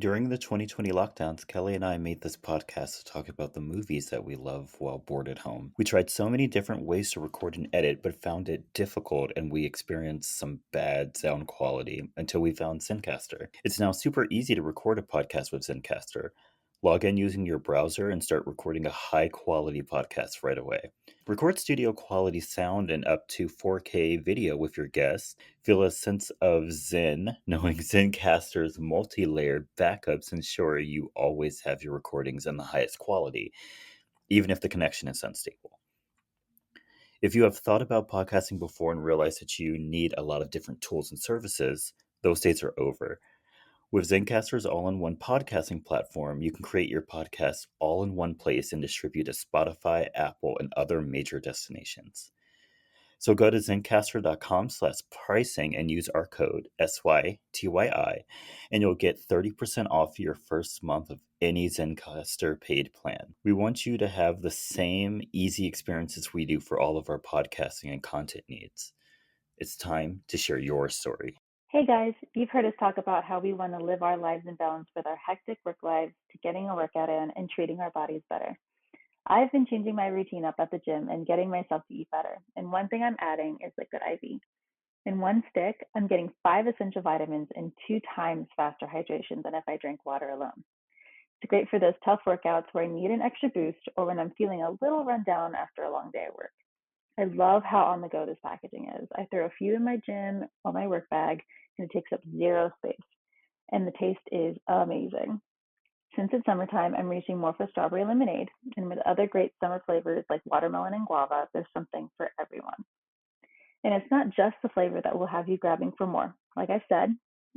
During the 2020 lockdowns, Kelly and I made this podcast to talk about the movies that we love while bored at home. We tried so many different ways to record and edit, but found it difficult and we experienced some bad sound quality until we found Zencaster. It's now super easy to record a podcast with Zencaster. Log in using your browser and start recording a high quality podcast right away. Record studio quality sound and up to 4K video with your guests. Feel a sense of zen knowing Zencaster's multi-layered backups ensure you always have your recordings in the highest quality, even if the connection is unstable. If you have thought about podcasting before and realized that you need a lot of different tools and services, those days are over. With Zencaster's all-in-one podcasting platform, you can create your podcast all in one place and distribute to Spotify, Apple, and other major destinations. So go to Zencaster.com/pricing and use our code SYTYI, and you'll get 30% off your first month of any Zencaster paid plan. We want you to have the same easy experiences we do for all of our podcasting and content needs. It's time to share your story. Hey guys, you've heard us talk about how we want to live our lives in balance with our hectic work lives to getting a workout in and treating our bodies better. I've been changing my routine up at the gym and getting myself to eat better. And one thing I'm adding is liquid IV. In one stick, I'm getting 5 essential vitamins and 2 times faster hydration than if I drank water alone. It's great for those tough workouts where I need an extra boost or when I'm feeling a little run down after a long day at work. I love how on the go this packaging is. I throw a few in my gym or my work bag and it takes up zero space. And the taste is amazing. Since it's summertime, I'm reaching more for strawberry lemonade. And with other great summer flavors like watermelon and guava, there's something for everyone. And it's not just the flavor that will have you grabbing for more. Like I said,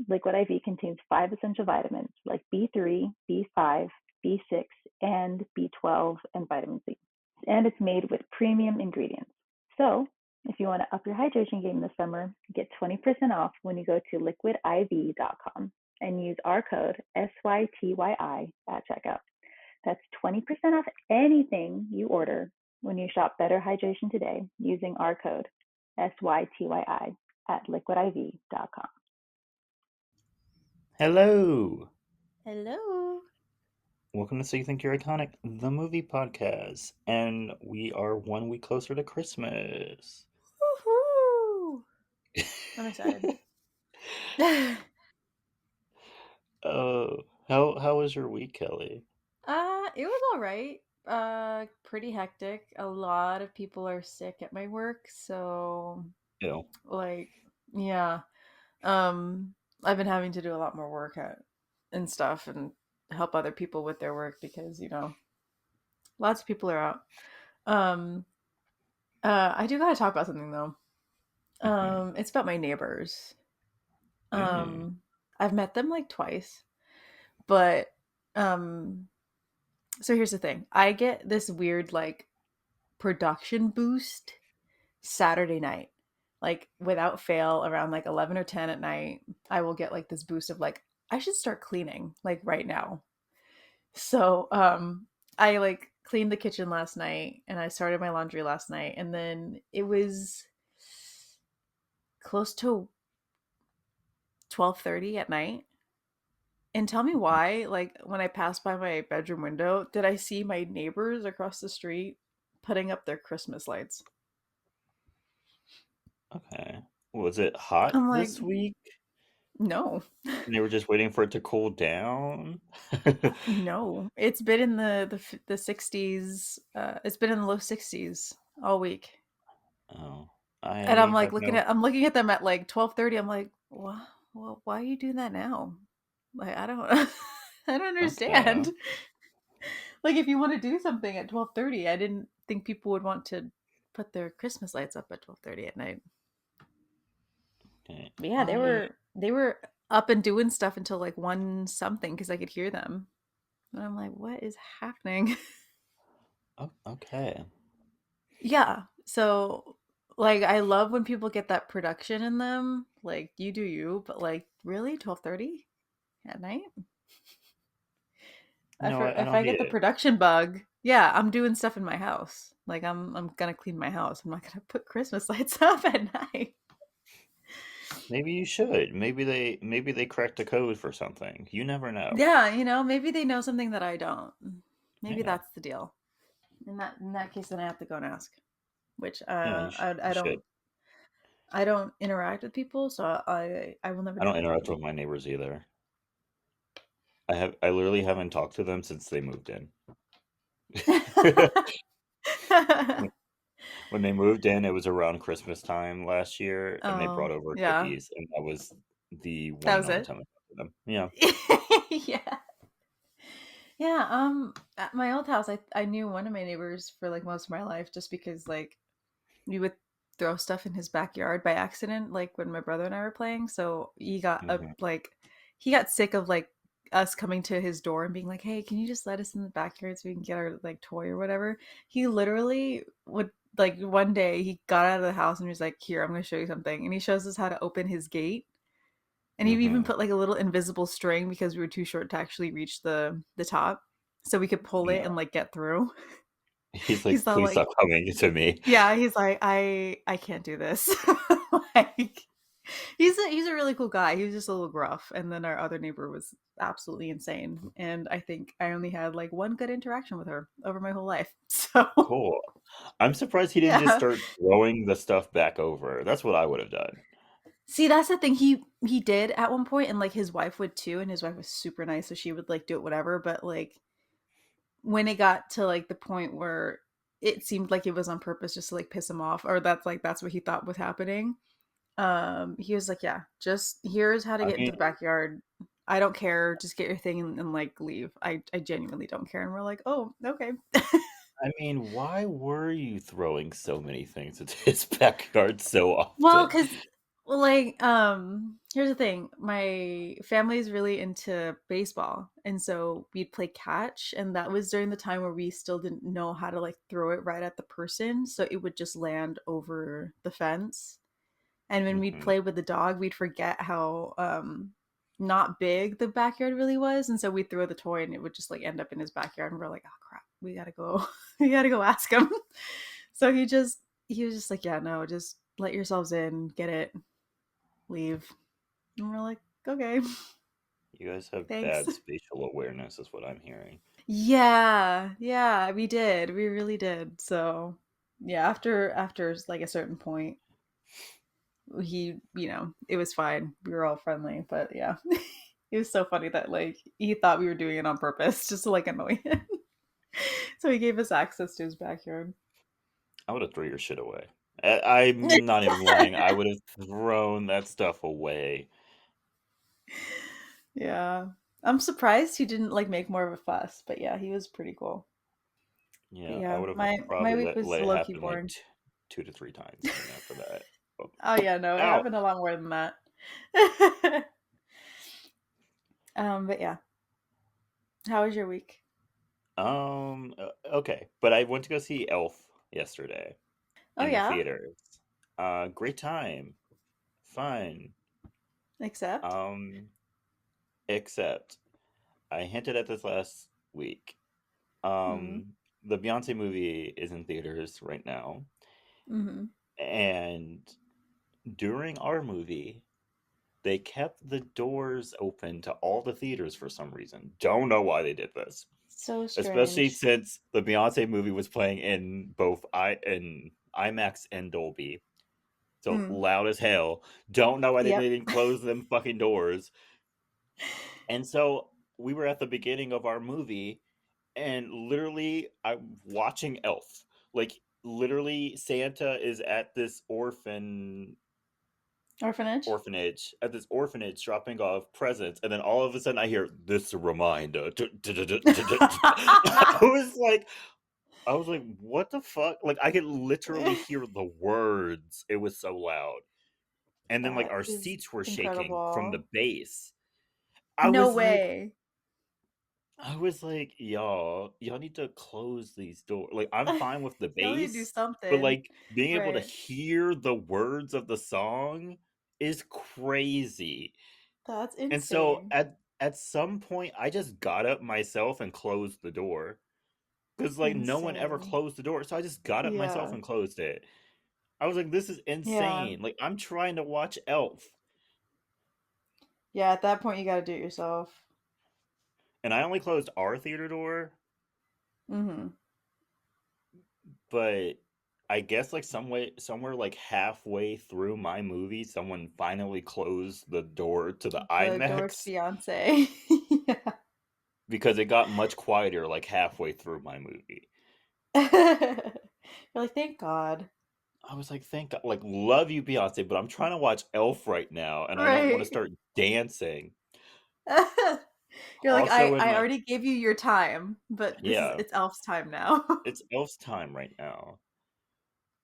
Liquid IV contains 5 essential vitamins like B3, B5, B6, and B12, and vitamin C. And it's made with premium ingredients. So, if you want to up your hydration game this summer, get 20% off when you go to liquidiv.com and use our code SYTYI at checkout. That's 20% off anything you order when you shop Better Hydration today using our code SYTYI at liquidiv.com. Hello! Hello. Welcome to So You Think You're Iconic, the movie podcast. And we are 1 week closer to Christmas. Woohoo! I'm excited. Oh, how was your week, Kelly? It was all right. Pretty hectic. A lot of people are sick at my work, so Ew. like, yeah. Um, I've been having to do a lot more work and stuff and help other people with their work because, lots of people are out. Um, I do gotta talk about something though. Mm-hmm. It's about my neighbors. Mm. Um, I've met them like twice, but um so here's the thing. I get this weird like production boost Saturday night. Like without fail around like 11 or 10 at night, I will get like this boost of like I should start cleaning like right now. So, I like cleaned the kitchen last night and I started my laundry last night and then it was close to 12:30 at night. And tell me why, like when I passed by my bedroom window, did I see my neighbors across the street putting up their Christmas lights? Okay. Was it hot I'm like, this week? no, And they were just waiting for it to cool down? no. It's been in the 60s. It's been in the low 60s all week, Oh, and I have no. I'm looking at them at like 12:30. I'm like, well, why are you doing that now? Like, I don't, I don't Okay. understand. Like, if you want to do something at 12:30, I didn't think people would want to put their Christmas lights up at 12:30 at night. Okay. But yeah, they were up and doing stuff until like one something because I could hear them. And I'm like, what is happening? Oh, okay. Yeah. So like I love when people get that production in them. Like you do you, but like really 12:30 at night? No, I If don't I hate get the it. production bug, yeah, I'm doing stuff in my house. Like I'm gonna clean my house. I'm not gonna put Christmas lights up at night. Maybe you should. Maybe they cracked the code for something. You never know. Yeah, maybe they know something that I don't. Maybe Yeah. that's the deal. In that case, then I have to go and ask. Which Yeah, you should. I don't interact with people, so I will never I know don't what to interact do. with my neighbors either. I literally haven't talked to them since they moved in. When they moved in, it was around Christmas time last year, and they brought Oh, over yeah. cookies, and that was the one That and was only it. time I talked to them. Yeah. Yeah. Yeah, at my old house, I knew one of my neighbors for like most of my life just because like we would throw stuff in his backyard by accident, like when my brother and I were playing. So Mhm. he got sick of like us coming to his door and being like, "Hey, can you just let us in the backyard so we can get our like toy or whatever?" He literally would like one day he got out of the house and he was like, "Here, I'm going to show you something." And he shows us how to open his gate. And he even Mhm. put like a little invisible string because we were too short to actually reach the top, so we could pull it Yeah. and like get through. He's He's like, not "Please like, stop coming to me." yeah, he's like, I can't do this. Like, he's a really cool guy. He was just a little gruff, and then our other neighbor was absolutely insane. And I think I only had like one good interaction with her over my whole life. So Cool. I'm surprised he didn't just yeah. start throwing the stuff back over. That's what I would have done. See, that's the thing. He did at one point, and like his wife would too, and his wife was super nice, so she would like do it whatever. But like when it got to like the point where it seemed like it was on purpose just to like piss him off, or that's what he thought was happening. He was like, "Yeah, just here's how to I get into mean the backyard. I don't care. Just get your thing and like leave. I genuinely don't care." And we're like, "Oh, okay." why were you throwing so many things into his backyard so Well, often? because like here's the thing. My family is really into baseball, and so we'd play catch, and that was during the time where we still didn't know how to like throw it right at the person, so it would just land over the fence. And when we'd Mhm. play with the dog, we'd forget how not big the backyard really was, and so we'd throw the toy and it would just like end up in his backyard, and we're like, "Oh crap, we gotta go, we gotta go ask him." So he was just like, "Yeah, no, just let yourselves in, get it, leave." And we're like, "Okay, You guys have thanks." bad spatial awareness is what I'm hearing. Yeah, yeah, we did, we really did. So yeah, after like a certain point, it was fine. We were all friendly, but yeah. It was so funny that like he thought we were doing it on purpose just to like annoy him. So he gave us access to his backyard. I would have threw your shit away. I'm not even lying. I would have thrown that stuff away. Yeah. I'm surprised he didn't like make more of a fuss, but yeah, he was pretty cool. But Yeah, I yeah, would have my probably week let was let it low key happen like boring. 2 to 3 times, and then after that, oh, Oh yeah, no, it ow. happened a lot more than that. But yeah. How was your week? Okay, but I went to go see Elf yesterday Oh in the yeah, theaters. Great time, fun. except. Um, except I hinted at this last week. Mm. The Beyonce movie is in theaters right now, Mm-hmm. and during our movie, they kept the doors open to all the theaters for some reason. Don't know why they did this. So Especially strange. since the Beyonce movie was playing in both in IMAX and Dolby. So Mm. loud as hell. Don't know why they Yep. didn't close them fucking doors. And so we were at the beginning of our movie, and literally I'm watching Elf. Like literally Santa is at this Orphanage. orphanage dropping off presents, and then all of a sudden I hear this reminder. I was like, what the fuck? Like I could literally hear the words. It was so loud. And then like That our is seats were shaking from incredible. the bass. I No was like way. I was like, y'all need to close these doors. Like I'm fine with the Y'all need to do bass, but something. like being able to Right. hear the words of the song is crazy. That's And so insane. at some point I just got up myself and closed the door. Because like no one ever Insane. closed the door. So I just got up myself Yeah. and closed it. I was like, this is Yeah. insane. Like I'm trying to watch Elf. Yeah, at that point you gotta do it yourself. And I only closed our theater door, Mm-hmm. but I guess like somewhere like halfway through my movie, someone finally closed the door to the The adored IMAX fiance. Yeah. because it got much quieter like halfway through my movie. You're like, thank God. I was like, thank God, like love you, Beyonce, but I'm trying to watch Elf right now, and I don't want to Right. start dancing. You're like, Also, in I my already gave you your time, but yeah, it's Elf's time now. it's Elf's time right now.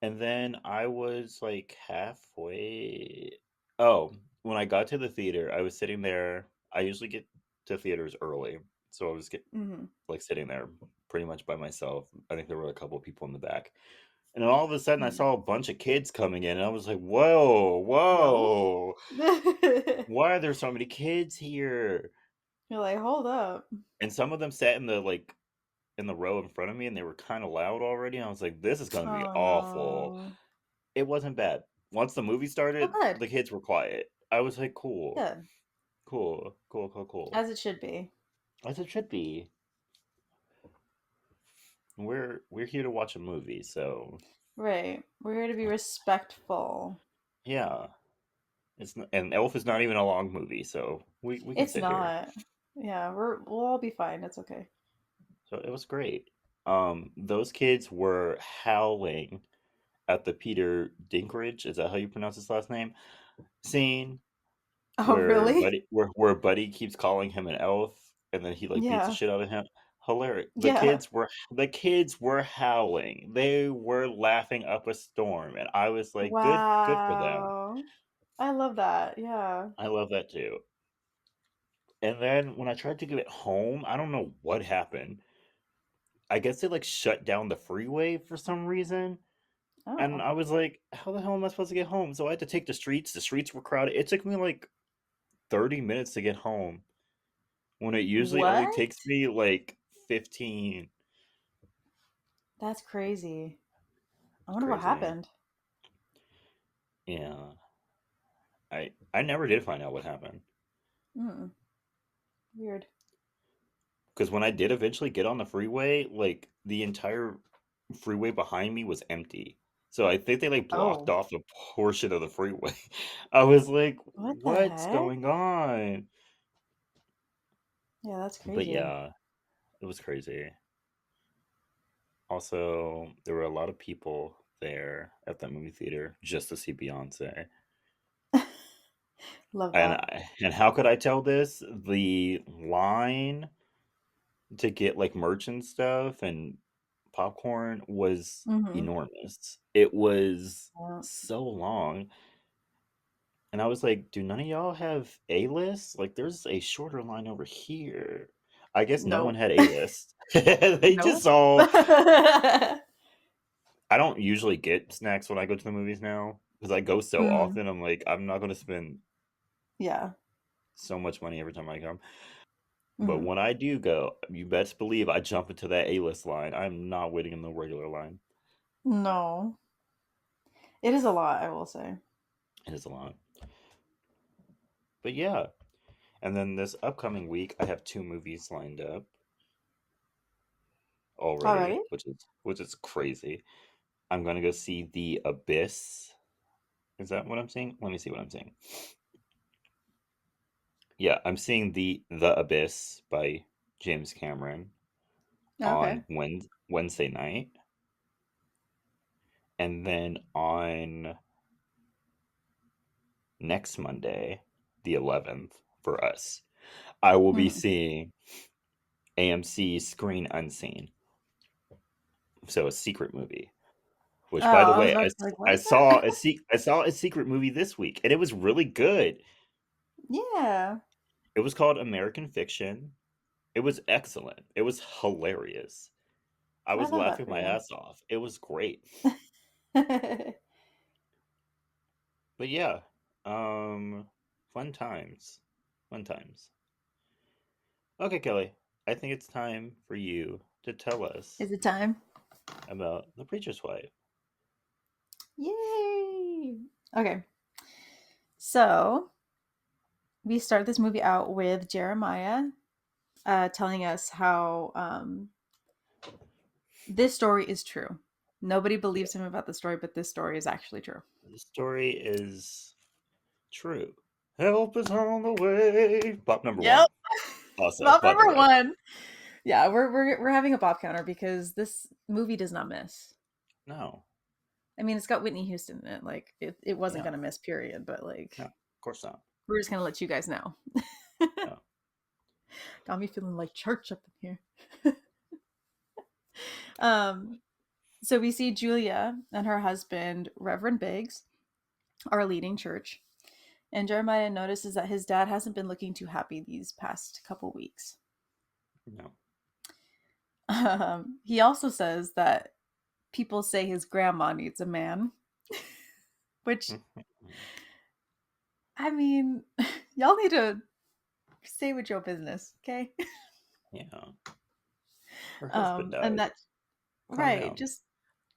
And then I was like halfway. Oh, when I got to the theater, I was sitting there. I usually get to theaters early, so I was Hmm. like sitting there pretty much by myself. I think there were a couple of people in the back, and then all of a sudden, I Hmm. saw a bunch of kids coming in, and I was like, "Whoa, Whoa. whoa! You're Why are there so many kids here?" like, hold up. And some of them sat in the in the row in front of me, and they were kind of loud already. And I was like, "This is going to be Oh awful." no. It wasn't bad. Once the movie Oh, started, good. the kids were quiet. I was like, "Cool, Good. cool, cool, cool, cool." As it should be. As it should be. We're here to watch a movie, so Right. We're here to be respectful. yeah. It's not, and Elf is not even a long movie, so we can It's sit here. not. Yeah, we'll all be fine. It's okay. So it was great. Those kids were howling at the Peter Dinklage, is that how you pronounce his last name? Scene Oh, really? where Buddy keeps calling him an elf, and then he like beats the Yeah. shit out of him. Hilarious. Yeah. The kids were howling. They were laughing up a storm, and I was like, good for them. Wow. I love that. Yeah. I love that too. And then when I tried to get it home, I don't know what happened. I guess they like shut down the freeway for some reason. And Oh. I was like, how the hell am I supposed to get home? So I had to take the streets. The streets were crowded. It took me like 30 minutes to get home when it usually only What? takes me like 15. That's crazy. I It's wonder what crazy. happened. Yeah. I never did find out what happened. Hmm. Weird. Because when I did eventually get on the freeway, like the entire freeway behind me was empty. So I think they like blocked Oh. off a portion of the freeway. I was like, What the what's heck? going on? Yeah, that's But crazy. yeah, it was crazy. Also, there were a lot of people there at that movie theater just to see Beyonce. Love And that. how could I tell this? The line to get like merch and stuff and popcorn was Hmm. enormous. It was Yeah. so long. And I was like, do none of y'all have A list? Like, there's a shorter line over here. I guess no one Nope. had A list. They just Nope. all. I don't usually get snacks when I go to the movies now because I go so Mm, often. I'm like, I'm not going to spend yeah. so much money every time I come. But Hmm. when I do go, you best believe I jump into that A list line. I'm not waiting in the regular line. No. It is a lot, I will say. It is a lot. But yeah. And then this upcoming week, I have two movies lined up already, Alrighty. which is crazy. I'm gonna go see The Abyss. Is that what I'm seeing? Let me see what I'm seeing. Yeah, I'm seeing The Abyss by James Cameron Okay. on Wednesday night, and then on next Monday, the 11th, for us, I will be Hmm. seeing AMC Screen Unseen. So a secret movie. Oh, Which, by the I was way, about to be like, what I is that? saw I saw a secret movie this week, and it was really good. Yeah. It was called American Fiction. It was excellent. It was hilarious. I I was love that laughing for my you. ass off. It was great. But yeah, um, fun times, fun times. Okay, Kelly, I think it's time for you to tell us Is it time? about The Preacher's Wife. Yay. Okay. So we start this movie out with Jeremiah telling us how this story is true. Nobody Yeah. believes him about the story, but this story is actually true. The story is true. Help is on the way. Pop number Yep. one. Also, Bob by the number way. one. Yeah, we're having a Bob counter because this movie does not miss. No. I mean, it's got Whitney Houston in it. Like it wasn't Yeah. gonna miss, period. But No. like, Of course not. we're just gonna let you guys know. Yeah. Got me feeling like church up in here. um, so we see Julia and her husband, Reverend Biggs, are leading church, and Jeremiah notices that his dad hasn't been looking too happy these past couple weeks. No. He also says that people say his grandma needs a man, which I mean, y'all need to stay with your business, okay? Yeah. Her husband And died. that Calm right, down. just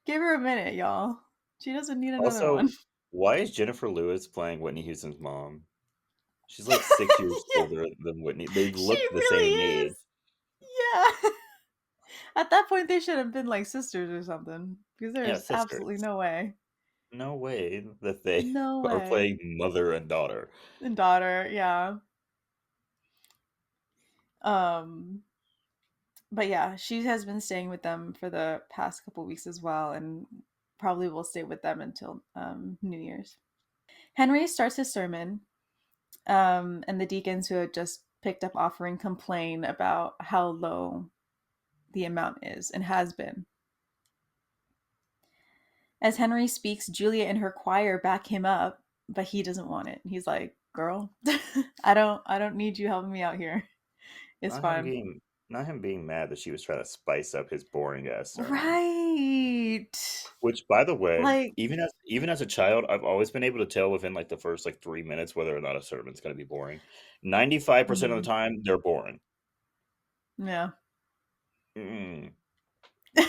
give her a minute, y'all. She doesn't need another Also, one. why is Jennifer Lewis playing Whitney Houston's mom? She's like 6 years Yeah, older than Whitney. They she look the really same is. age. Yeah. At that point, they should have been like sisters or something because Yeah, there's absolutely sisters. no way. No way that they No are way. playing mother and daughter. And daughter, yeah. Um, but yeah, she has been staying with them for the past couple weeks as well, and probably will stay with them until New Year's. Henry starts his sermon, and the deacons who had just picked up offering complain about how low the amount is and has been. As Henry speaks, Julia and her choir back him up, but he doesn't want it. He's like, "Girl, I don't need you helping me out here. It's Not him fine." being not him being mad that she was trying to spice up his boring ass sermon. Right. Which, by the way, Like, even as a child, I've always been able to tell within like the first like 3 minutes whether or not a sermon's going to be boring. 95% of the mhm, time, they're boring. yeah. Mm,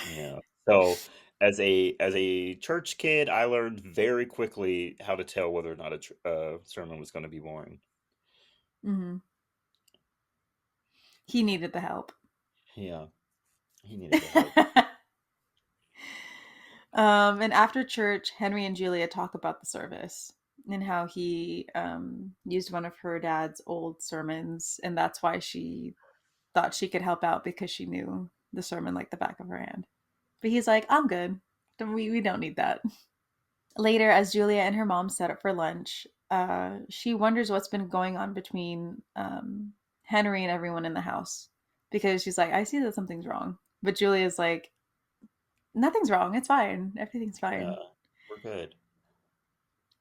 yeah. So as a church kid, I learned very quickly how to tell whether or not a sermon was going to be boring. hmm He needed the help. Yeah, he needed the help. And after church, Henry and Julia talk about the service and how he used one of her dad's old sermons, and that's why she thought she could help out because she knew the sermon like the back of her hand. But he's like, "I'm good. We don't need that." Later, as Julia and her mom set up for lunch, she wonders what's been going on between Henry and everyone in the house because she's like, "I see that something's wrong," but Julia's like, "Nothing's wrong. It's fine. Everything's Yeah, fine. we're good.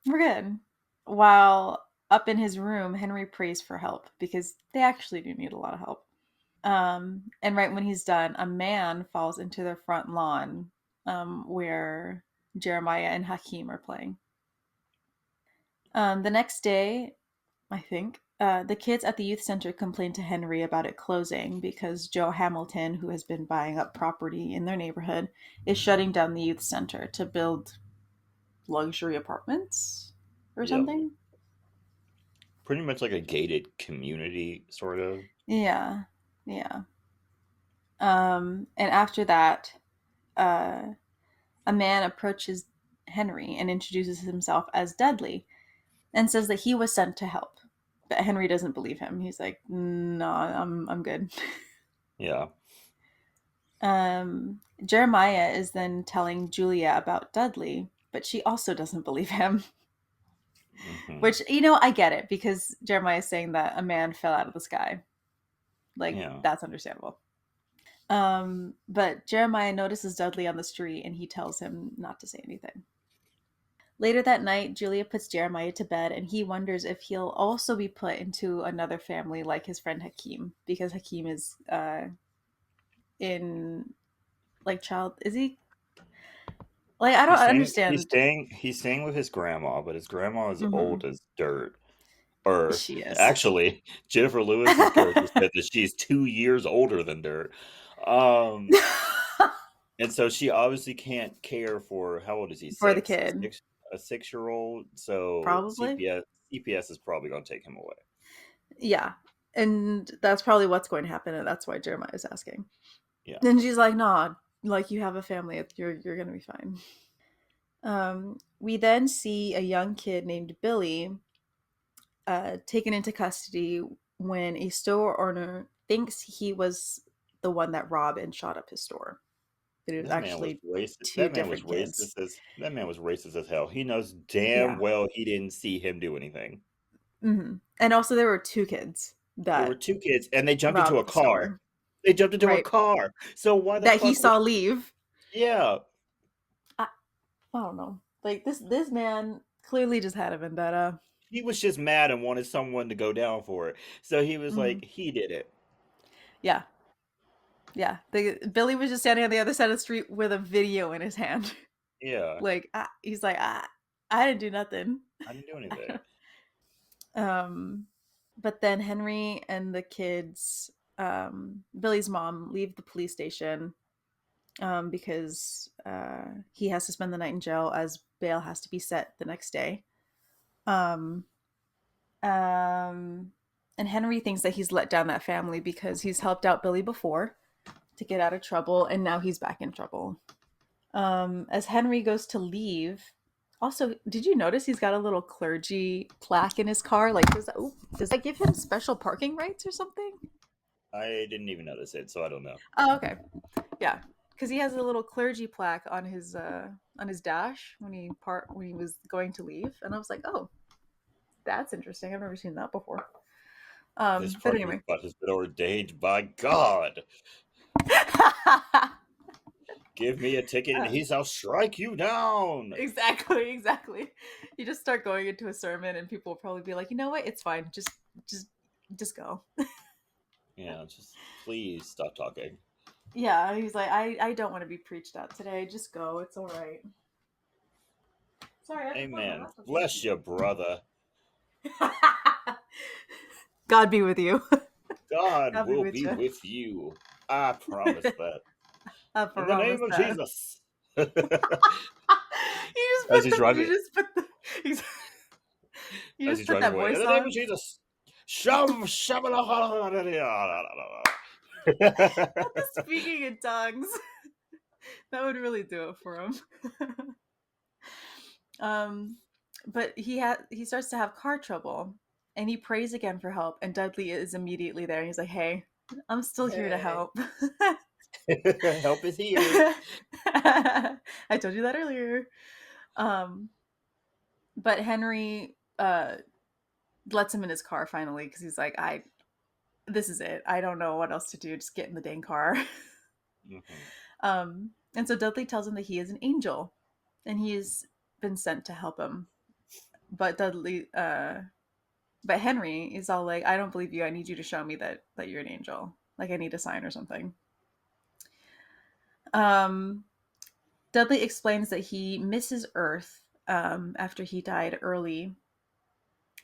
We're good." While up in his room, Henry prays for help because they actually do need a lot of help. And right when he's done, a man falls into the front lawn where Jeremiah and Hakeem are playing. The next day, I think, the kids at the youth center complained to Henry about it closing because Joe Hamilton, who has been buying up property in their neighborhood, is shutting down the youth center to build luxury apartments or Yep. something. Pretty much like a gated community, sort of. Yeah, yeah. And after that, uh, a man approaches Henry and introduces himself as Dudley and says that he was sent to help. But Henry doesn't believe him. He's like, "No, I'm good." Yeah. Jeremiah is then telling Julia about Dudley, but she also doesn't believe him. Hmm. Which, I get it because Jeremiah is saying that a man fell out of the sky. Like, Yeah. that's understandable. But Jeremiah notices Dudley on the street and he tells him not to say anything. Later that night, Julia puts Jeremiah to bed and he wonders if he'll also be put into another family like his friend Hakeem, because Hakeem is in like child. Is he? Like, I don't He's staying he's understand. staying he's staying with his grandma, but his grandma is old Hmm as dirt. Or She is. actually, Jennifer Lewis's character said that she's 2 years older than dirt. Um, and so she obviously can't care for how old is he? For the Six? kid, A 6-year old. So probably. CPS is probably gonna take him away. Yeah. And that's probably what's going to happen, and that's why Jeremiah is asking. Yeah. And she's like, "Nah, like you have a family, you're gonna be fine." We then see a young kid named Billy taken into custody when a store owner thinks he was the one that robbed and shot up his store. But it was That man was actually racist. two different kids. That man was racist as hell. He knows damn Yeah. well he didn't see him do anything. And also, there were two kids There were that two kids, and they jumped into a robbed the car. store, They jumped into a right? car. So why the That he fuck would saw leave. yeah. I, I don't know. Like this man clearly just had a vendetta. He was just mad and wanted someone to go down for it. So he was Hmm. like, he did it. Yeah, yeah. Billy was just standing on the other side of the street with a video in his hand. Yeah. Like he's like, I didn't do nothing. I didn't do anything. um, but then Henry and the kids, Billy's mom, leave the police station because he has to spend the night in jail as bail has to be set the next day. Um, um, and Henry thinks that he's let down that family because he's helped out Billy before to get out of trouble, and now he's back in trouble. As Henry goes to leave, also, did you notice he's got a little clergy plaque in his car? Like, does that give him special parking rights or something? I didn't even notice it, so I don't know. Oh, okay, yeah, because he has a little clergy plaque on his dash when he was going to leave, and I was like, oh, that's interesting. I've never seen that before. This But parking anyway, spot has been ordained by God. Give me a ticket and uh, he shall strike you down. exactly. You just start going into a sermon, and people will probably be like, you know what, it's fine. Just, just go. Yeah, just please stop talking. Yeah, he's like, I don't want to be preached at today. Just go. It's all right. Sorry, I have to plug my Amen. laptop in. Bless you, brother. God be with you. God God be will with be you. with you. I promise that. I In the promise name of that. Jesus. You As he's driving, just put the you as just he's put driving that away. In voice the name of on. Jesus. Shove, shove, Not the speaking in tongues. That would really do it for him. um, but he starts to have car trouble, and he prays again for help. And Dudley is immediately there. And he's like, "Hey, I'm still here to Hey. help." Help is here. I told you that earlier. Um, but Henry lets him in his car finally because he's like, "I this is it. I don't know what else to do. Just get in the dang car." Mhm. And so Dudley tells him that he is an angel, and he has been sent to help him. But but Henry is all like, "I don't believe you. I need you to show me that you're an angel. Like I need a sign or something." Um, Dudley explains that he misses Earth after he died early,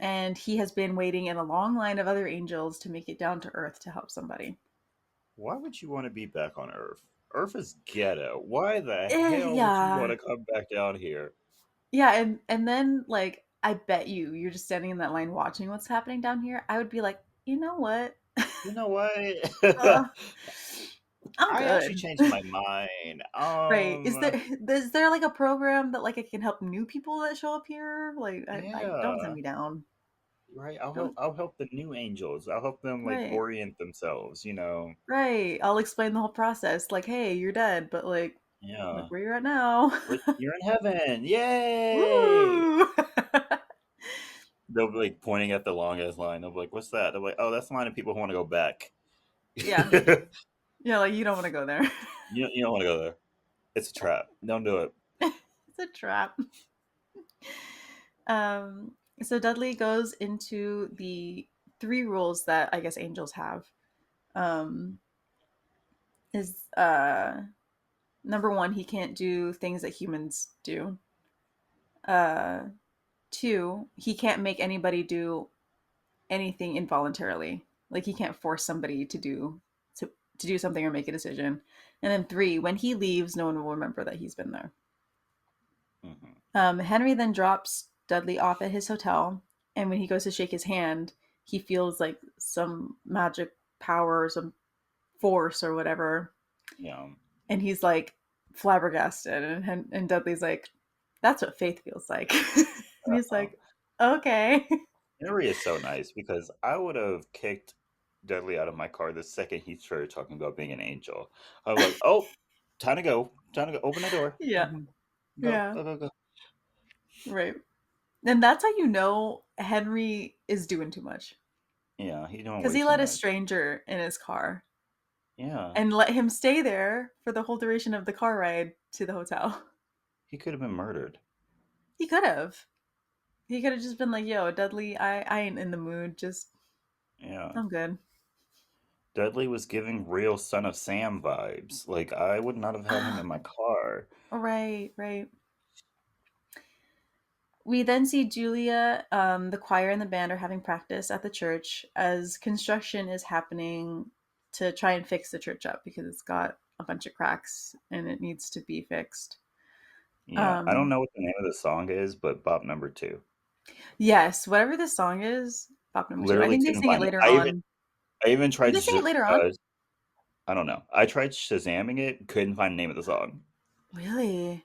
and he has been waiting in a long line of other angels to make it down to Earth to help somebody. Why would you want to be back on Earth? Earth is ghetto. Why the hell would you want Yeah, to come back down here? yeah, and then like I bet you're just standing in that line watching what's happening down here. I would be like, you know what? You know what? uh, I'm I actually good. changed my mind. Right. Is there like a program that like I can help new people that show up here? Like I don't send Yeah, me down. right. Don't I'll help the new angels. I'll help them like right. orient themselves. You know. Right. I'll explain the whole process. Like, hey, you're dead, but like look Yeah. where you're at now. You're in heaven. Yay! Woo! They'll be like pointing at the long ass line. They'll be like, "What's that?" They'll be like, "Oh, that's the line of people who want to go back." Yeah. Yeah, like you don't want to go there. You don't want to go there. It's a trap. Don't do it. It's a trap. So Dudley goes into the three rules that I guess angels have. Um, is number one, he can't do things that humans do. Uh, two, he can't make anybody do anything involuntarily. Like he can't force somebody to do something or make a decision. And then three, when he leaves, no one will remember that he's been there. Hmm. Henry then drops Dudley off at his hotel, and when he goes to shake his hand, he feels like some magic power or some force or whatever. Yeah. And he's like flabbergasted. And Dudley's like, that's what faith feels like. And he's Uh, like, okay. Henry is so nice because I would have kicked Dudley out of my car the second he started talking about being an angel. I was like, "Oh, time to go. Time to go. Open the door. Yeah. Mhm. Go, Yeah. go, go, go." Right. And that's how you know Henry is doing too much. Yeah, he's doing Because way he too let a much. stranger in his car Yeah, and let him stay there for the whole duration of the car ride to the hotel. he could have been murdered. He could have. He could have just been like, yo, Dudley, I ain't in the mood. Just, Yeah. I'm good. Dudley was giving real Son of Sam vibes. Like, I would not have had him in my car. Right, right. We then see Julia, the choir and the band are having practice at the church as construction is happening to try and fix the church up because it's got a bunch of cracks and it needs to be fixed. Yeah, I don't Um, know what the name of the song is, but Bop number two. yes, whatever this song is, Bop number two. I Literally think they couldn't sing it find it. later on. I even Do tried, they sing it later on? I don't know. I tried Shazamming it, couldn't find the name of the song. Really?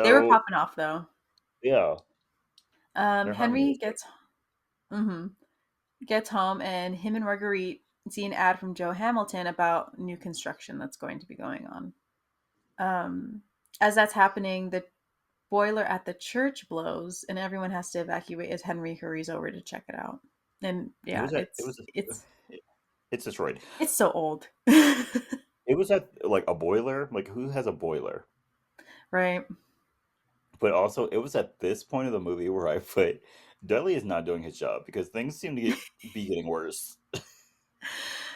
They were So, popping off though. yeah, their harmony Henry was great. mhm, gets home and him and Marguerite see an ad from Joe Hamilton about new construction that's going to be going on. Um, as that's happening, the boiler at the church blows, and everyone has to evacuate as Henry hurries over to check it out. And It yeah, was at it was it's destroyed. it's so old, It was at like a boiler. Like who has a boiler? right? But also, it was at this point of the movie where I put Dudley is not doing his job because things seem to be getting worse.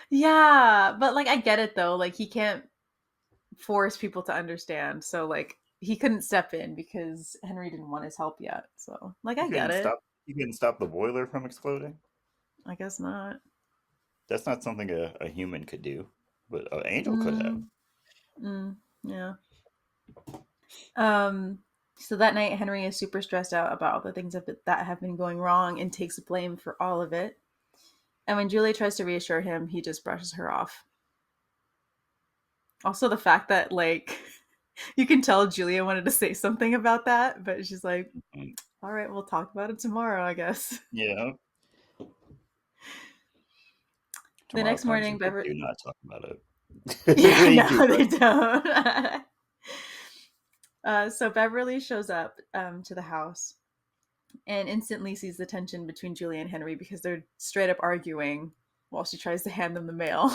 Yeah, but like I get it though. Like he can't force people to understand, so like he couldn't step in because Henry didn't want his help yet. So like I get it. You couldn't stop the boiler from exploding. I guess not. That's not something a human could do, but an angel could have. Mm, yeah. Um, so that night, Henry is super stressed out about all the things that have been going wrong and takes blame for all of it. And when Julie tries to reassure him, he just brushes her off. Also, the fact that, like, you can tell Julia wanted to say something about that, but she's like, Mm. all right, we'll talk about it tomorrow, I guess. Yeah. The Tomorrow next comes morning, and they Beverly. do not talk about it. Yeah, They keep no, they running. don't. So Beverly shows up to the house and instantly sees the tension between Julie and Henry because they're straight up arguing while she tries to hand them the mail.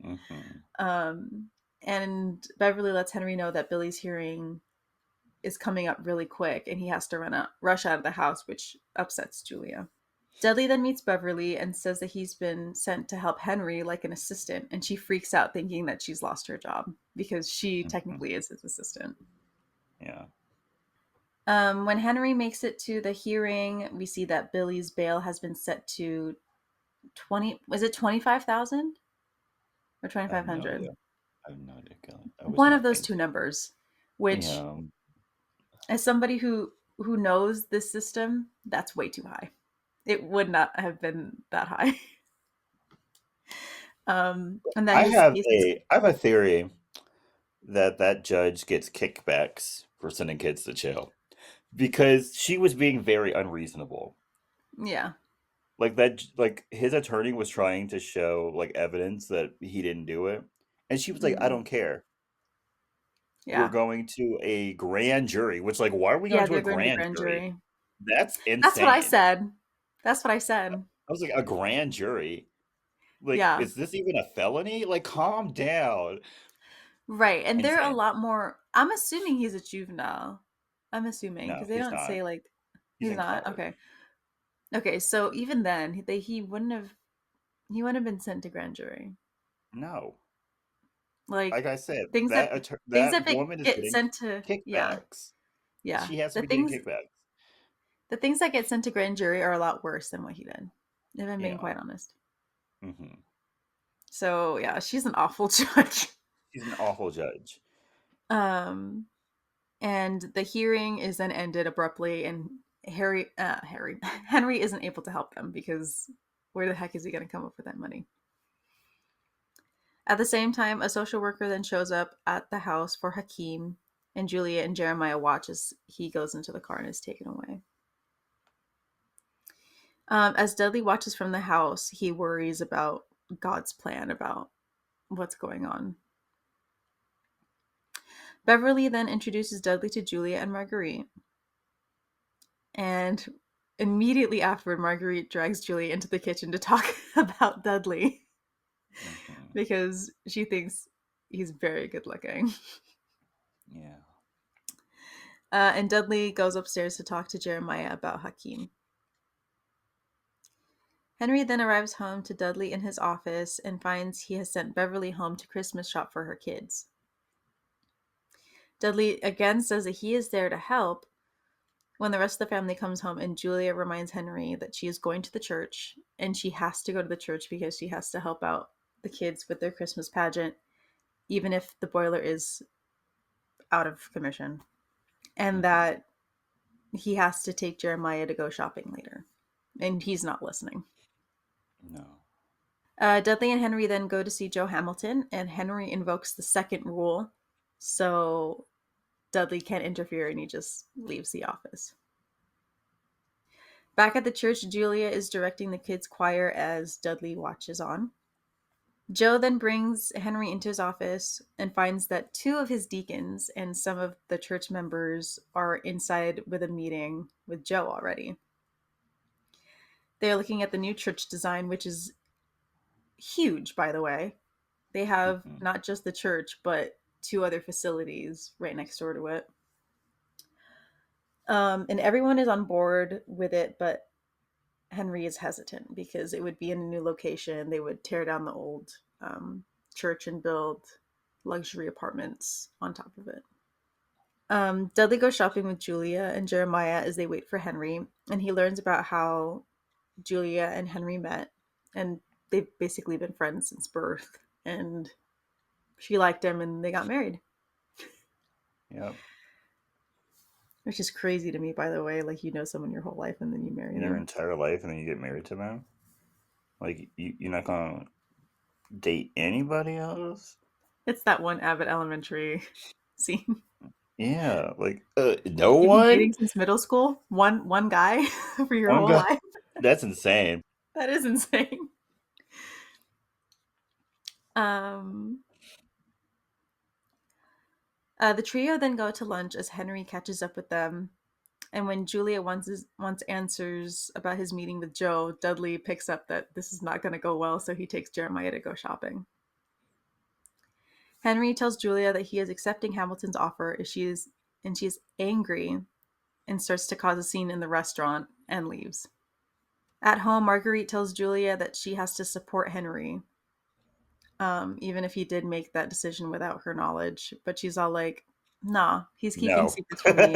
Hmm. um, and Beverly lets Henry know that Billy's hearing is coming up really quick and he has to rush out of the house, which upsets Julia. Dudley then meets Beverly and says that he's been sent to help Henry like an assistant, and she freaks out thinking that she's lost her job because she Hmm. technically is his assistant. Yeah. When Henry makes it to the hearing, we see that Billy's bail has been set to 20. Was it 25,000 or I have no 2,500? idea. I have no idea, Kelly. I was One of not those paying two attention. numbers. Which, Yeah. as somebody who knows this system, that's way too high. It would not have been that high. And that his case is I have a theory that that judge gets kickbacks for sending kids to jail because she was being very unreasonable. yeah. Like like his attorney was trying to show like evidence that he didn't do it, and she was like, "I Mm, don't care. We're yeah. going to a grand jury." Which, like, why are we going Yeah, to a they're going to grand grand jury? jury. That's That's what I insane. said. That's what I said. I was like, a grand jury? Like, Yeah. is this even a felony? Like, calm down. Right. And they're a Insane. lot more. I'm assuming he's a juvenile. I'm assuming No, because they he's don't not. say like He's he's in not. Okay. college. Okay. So even then, he wouldn't have been sent to grand jury. No. Like Like I said, things that things that that woman is get getting sent to yeah kickbacks. yeah She has to the be getting things kickbacks. the things that get sent to grand jury are a lot worse than what he did. If I'm being Yeah. quite honest. Hmm. So yeah, she's an awful judge. She's an awful judge. Um, and the hearing is then ended abruptly, and Harry Henry isn't able to help them because where the heck is he going to come up with that money? At the same time, a social worker then shows up at the house for Hakeem, and Julia and Jeremiah watch as he goes into the car and is taken away. As Dudley watches from the house, he worries about God's plan, about what's going on. Beverly then introduces Dudley to Julia and Marguerite. And immediately afterward, Marguerite drags Julia into the kitchen to talk about Dudley because she thinks he's very good looking. Yeah. And Dudley goes upstairs to talk to Jeremiah about Hakeem. Henry then arrives home to Dudley in his office and finds he has sent Beverly home to Christmas shop for her kids. Dudley again says that he is there to help when the rest of the family comes home, and Julia reminds Henry that she is going to the church and she has to go to the church because she has to help out the kids with their Christmas pageant, even if the boiler is out of commission, and that he has to take Jeremiah to go shopping later. And he's not listening. No. Dudley and Henry then go to see Joe Hamilton, and Henry invokes the second rule, so Dudley can't interfere and he just leaves the office. Back at the church, Julia is directing the kids' choir as Dudley watches on. Joe then brings Henry into his office and finds that 2 of his deacons and some of the church members are inside with a meeting with Joe already. They're looking at the new church design, which is huge, by the way. They have not just the church, but 2 other facilities right next door to it. And everyone is on board with it, but Henry is hesitant because it would be in a new location. They would tear down the old church and build luxury apartments on top of it. Dudley goes shopping with Julia and Jeremiah as they wait for Henry, and he learns about how Julia and Henry met, and they've basically been friends since birth, and she liked him and they got married. Yep. Which is crazy to me, by the way. Like, you know someone your whole life and then you marry In them. your entire life, and then you get married to them. Like you're not gonna date anybody else. It's that one Abbott Elementary scene. Yeah, like no You've been one. dating since middle school? One guy for your One whole guy. life? That's insane. That is insane. The trio then go to lunch as Henry catches up with them. And when Julia wants answers about his meeting with Joe, Dudley picks up that this is not going to go well, so he takes Jeremiah to go shopping. Henry tells Julia that he is accepting Hamilton's offer, and she is angry and starts to cause a scene in the restaurant and leaves. At home, Marguerite tells Julia that she has to support Henry, even if he did make that decision without her knowledge. But she's all like, nah, he's keeping No. secrets from me.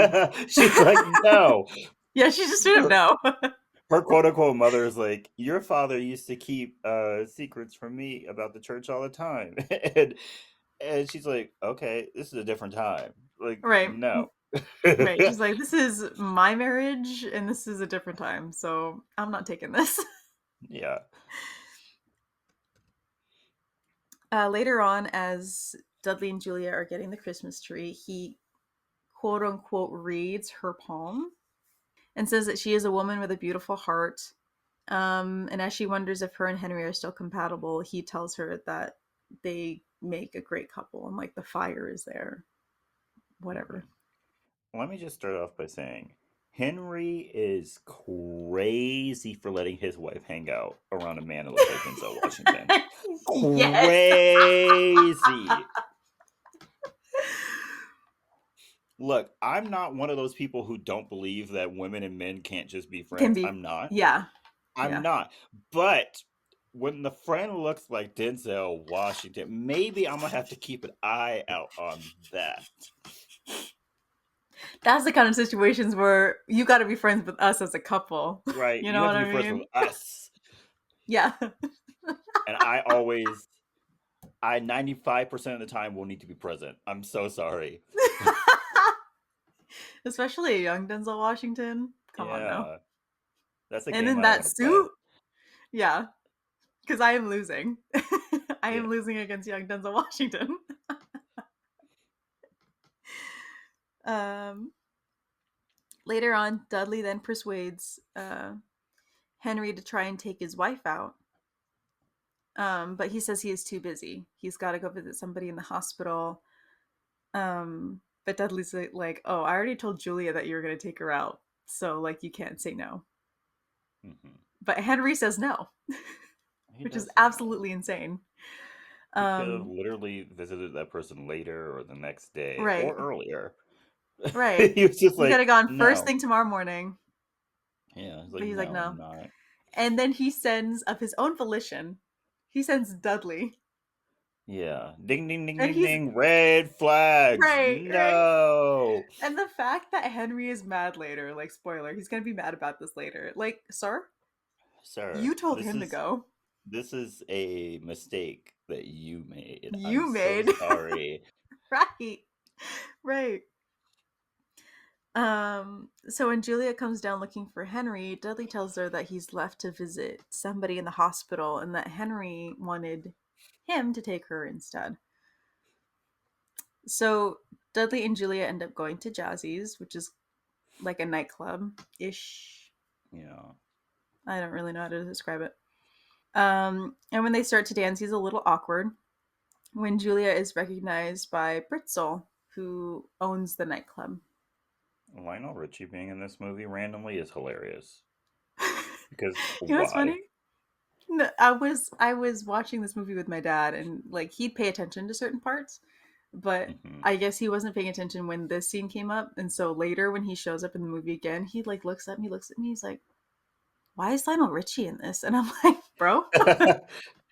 She's like, no. Yeah, she just straight up no. Her quote unquote mother is like, your father used to keep secrets from me about the church all the time. and she's like, okay, this is a different time. Like, Right. no. Right. She's like, this is my marriage and this is a different time, so I'm not taking this. Yeah. Later on, as Dudley and Julia are getting the Christmas tree, he quote unquote reads her palm and says that she is a woman with a beautiful heart. And as she wonders if her and Henry are still compatible, he tells her that they make a great couple and like the fire is there. Whatever. Let me just start off by saying Henry is crazy for letting his wife hang out around a man who looks like Denzel Washington. Crazy. Look, I'm not one of those people who don't believe that women and men can't just be friends. I'm not. Yeah. I'm not. But when the friend looks like Denzel Washington, maybe I'm going to have to keep an eye out on that. That's the kind of situations where you got to be friends with us as a couple. Right. You know what I mean? Friends with us. Yeah. And I 95% of the time will need to be present. I'm so sorry. Especially a young Denzel Washington. Come on now. That's a and game in I that suit. Yeah, because I am losing. I Yeah. am losing against young Denzel Washington. um, Later on, Dudley then persuades Henry to try and take his wife out. But he says he is too busy. He's got to go visit somebody in the hospital. But Dudley's like, oh, I already told Julia that you were going to take her out. So, like, you can't say no. Hmm. But Henry says no, He which is does say no. absolutely insane. He could have Um, literally visited that person later or the next day or right, earlier. right. He was just He could have like, gone first no. thing tomorrow morning, Yeah, he's but like, he's like, no, I'm no. not. And then he sends, of his own volition, he sends Dudley. Yeah. Ding, ding, ding, And ding, he's ding. Red flags. right, right. No. And the fact that Henry is mad later, like, spoiler, he's gonna be mad about this later. Like, sir, Sir, you told him to go. this is a mistake that you made. I'm You so made. sorry. Right. Right. So when Julia comes down looking for Henry, Dudley tells her that he's left to visit somebody in the hospital and that Henry wanted him to take her instead. So Dudley and Julia end up going to Jazzy's, which is like a nightclub ish. Yeah. I don't really know how to describe it. And when they start to dance, he's a little awkward when Julia is recognized by Britzel, who owns the nightclub. Lionel Richie being in this movie randomly is hilarious. Because You know what's funny? why? No, I was watching this movie with my dad, and like he'd pay attention to certain parts, but Hmm. I guess he wasn't paying attention when this scene came up. And so later, when he shows up in the movie again, he like looks at me, he's like, "Why is Lionel Richie in this?" And I'm like, "Bro,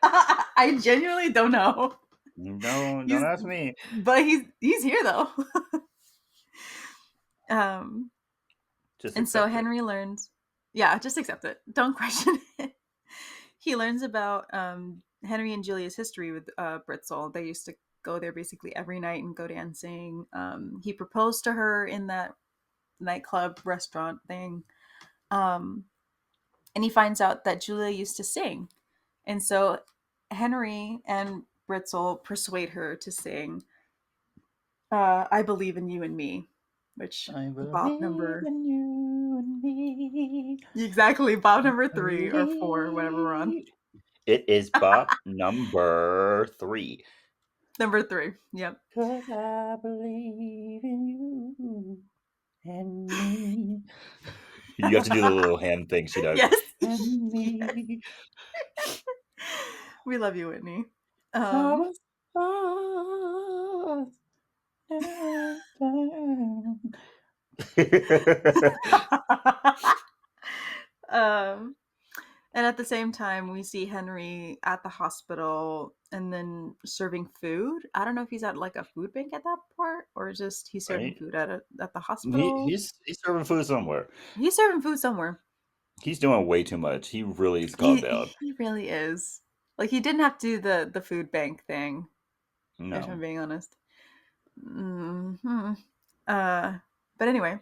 I genuinely don't know." Don't He's ask me. but he's here though. um, Just and so accept it. Henry learns, yeah, just accept it. Don't question it. He learns about Henry and Julia's history with Britzel. They used to go there basically every night and go dancing. He proposed to her in that nightclub restaurant thing. Um, and he finds out that Julia used to sing. And so Henry and Britzel persuade her to sing I Believe in You and Me, which I Bob believe number, in you and me. exactly, Bob number I 3 or 4, whatever we're on. believe. It is Bop number 3. Number 3, yep. 'Cause I believe in you and me. You have to do the little hand thing she does. Yes. And Yes. me. We love you, Whitney. From Um, a stars never found. um, and at the same time, we see Henry at the hospital and then serving food. I don't know if he's at like a food bank at that part or just he's serving Right? food at the He, hospital. he's serving food somewhere. He's serving food somewhere. He's doing way too much. He really needs to calm He down. he really is. Like he didn't have to do the food bank thing, if I'm No. being honest. Hmm. Uh, but anyway,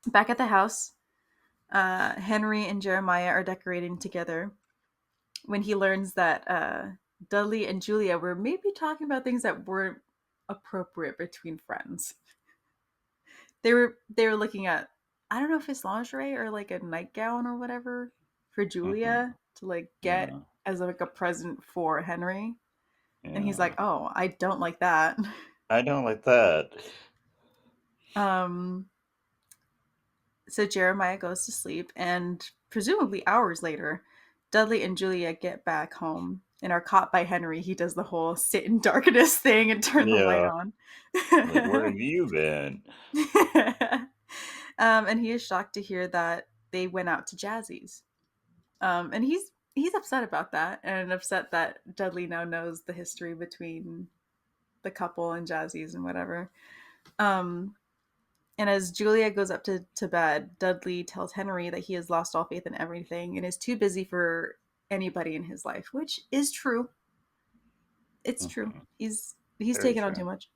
back at the house, Henry and Jeremiah are decorating together when he learns that Dudley and Julia were maybe talking about things that weren't appropriate between friends. They were looking at, I don't know if it's lingerie or like a nightgown or whatever for Hmm. Julia to like get Yeah. as like a present for Henry. And he's like, Yeah. "Oh, I don't like that." I don't like that. Um So Jeremiah goes to sleep, and presumably hours later, Dudley and Julia get back home and are caught by Henry. He does the whole sit in darkness thing and turn the light Yeah. on. Like, where have you been? And he is shocked to hear that they went out to Jazzy's. And he's upset about that, and upset that Dudley now knows the history between the couple and Jazzy's and whatever. Um, And as Julia goes up to bed, Dudley tells Henry that he has lost all faith in everything and is too busy for anybody in his life, which is true. It's true. Hmm. He's Very taken on true. too much.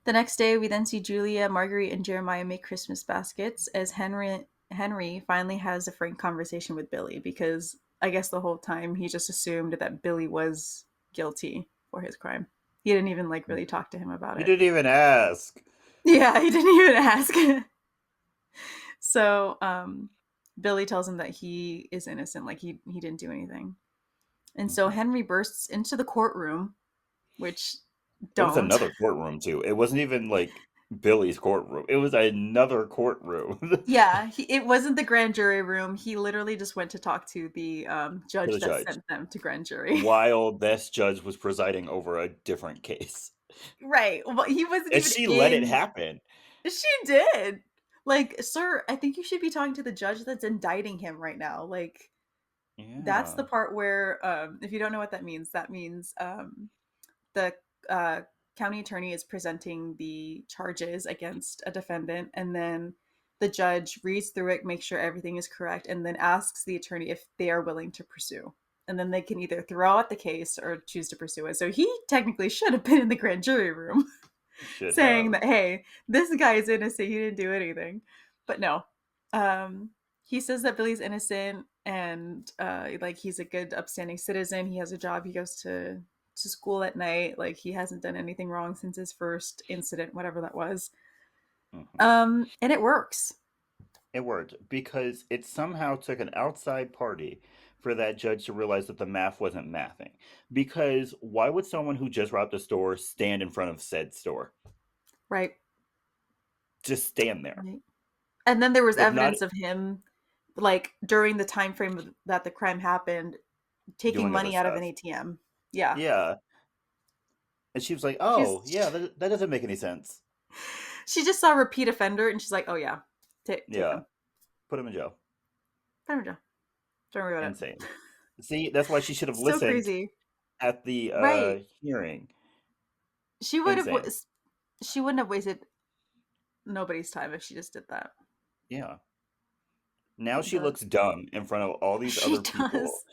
The next day, we then see Julia, Marguerite, and Jeremiah make Christmas baskets as Henry finally has a frank conversation with Billy because I guess the whole time he just assumed that Billy was guilty for his crime. He didn't even like really talk to him about He it. didn't even ask. Yeah, he didn't even ask. So Billy tells him that he is innocent, like he didn't do anything. And so Mhm. Henry bursts into the courtroom, which It was don't. another courtroom too. It wasn't even like Billy's courtroom. It was another courtroom. To Yeah, it wasn't the grand jury room. He literally just went to talk to the judge the that judge. sent them to grand jury. While this judge was presiding over a different case. Right. Well, he wasn't And even she let it in. happen. She did. Like, sir, I think you should be talking to the judge that's indicting him right now. Like, that's the Yeah. part where, if you don't know what that means the uh, county attorney is presenting the charges against a defendant, and then the judge reads through it, makes sure everything is correct, and then asks the attorney if they are willing to pursue. And then they can either throw out the case or choose to pursue it. So he technically should have been in the grand jury room Should saying have. that, hey, this guy is innocent. He didn't do anything. But no. He says that Billy's innocent and like he's a good, upstanding citizen. He has a job. He goes to school at night. Like he hasn't done anything wrong since his first incident, whatever that was. Mhm. And it works. It worked because it somehow took an outside party for that judge to realize that the math wasn't mathing. Because why would someone who just robbed a store stand in front of said store? Right. Just stand there. Right. And then there was Like not evidence of him like during the time frame that the crime happened taking doing other money out of an stuff. ATM. Yeah. Yeah. And she was like, She's oh, yeah, that doesn't make any sense. she just saw repeat offender and she's like, "Oh yeah. Take Yeah. him. Put him in jail. Put him in jail. Don't worry about it." Insane. See, that's why she should have So listened crazy. at the Right. hearing. She would have Insane. she wouldn't have wasted nobody's time if she just did that. Yeah. Now she But looks dumb in front of all these she other people. does.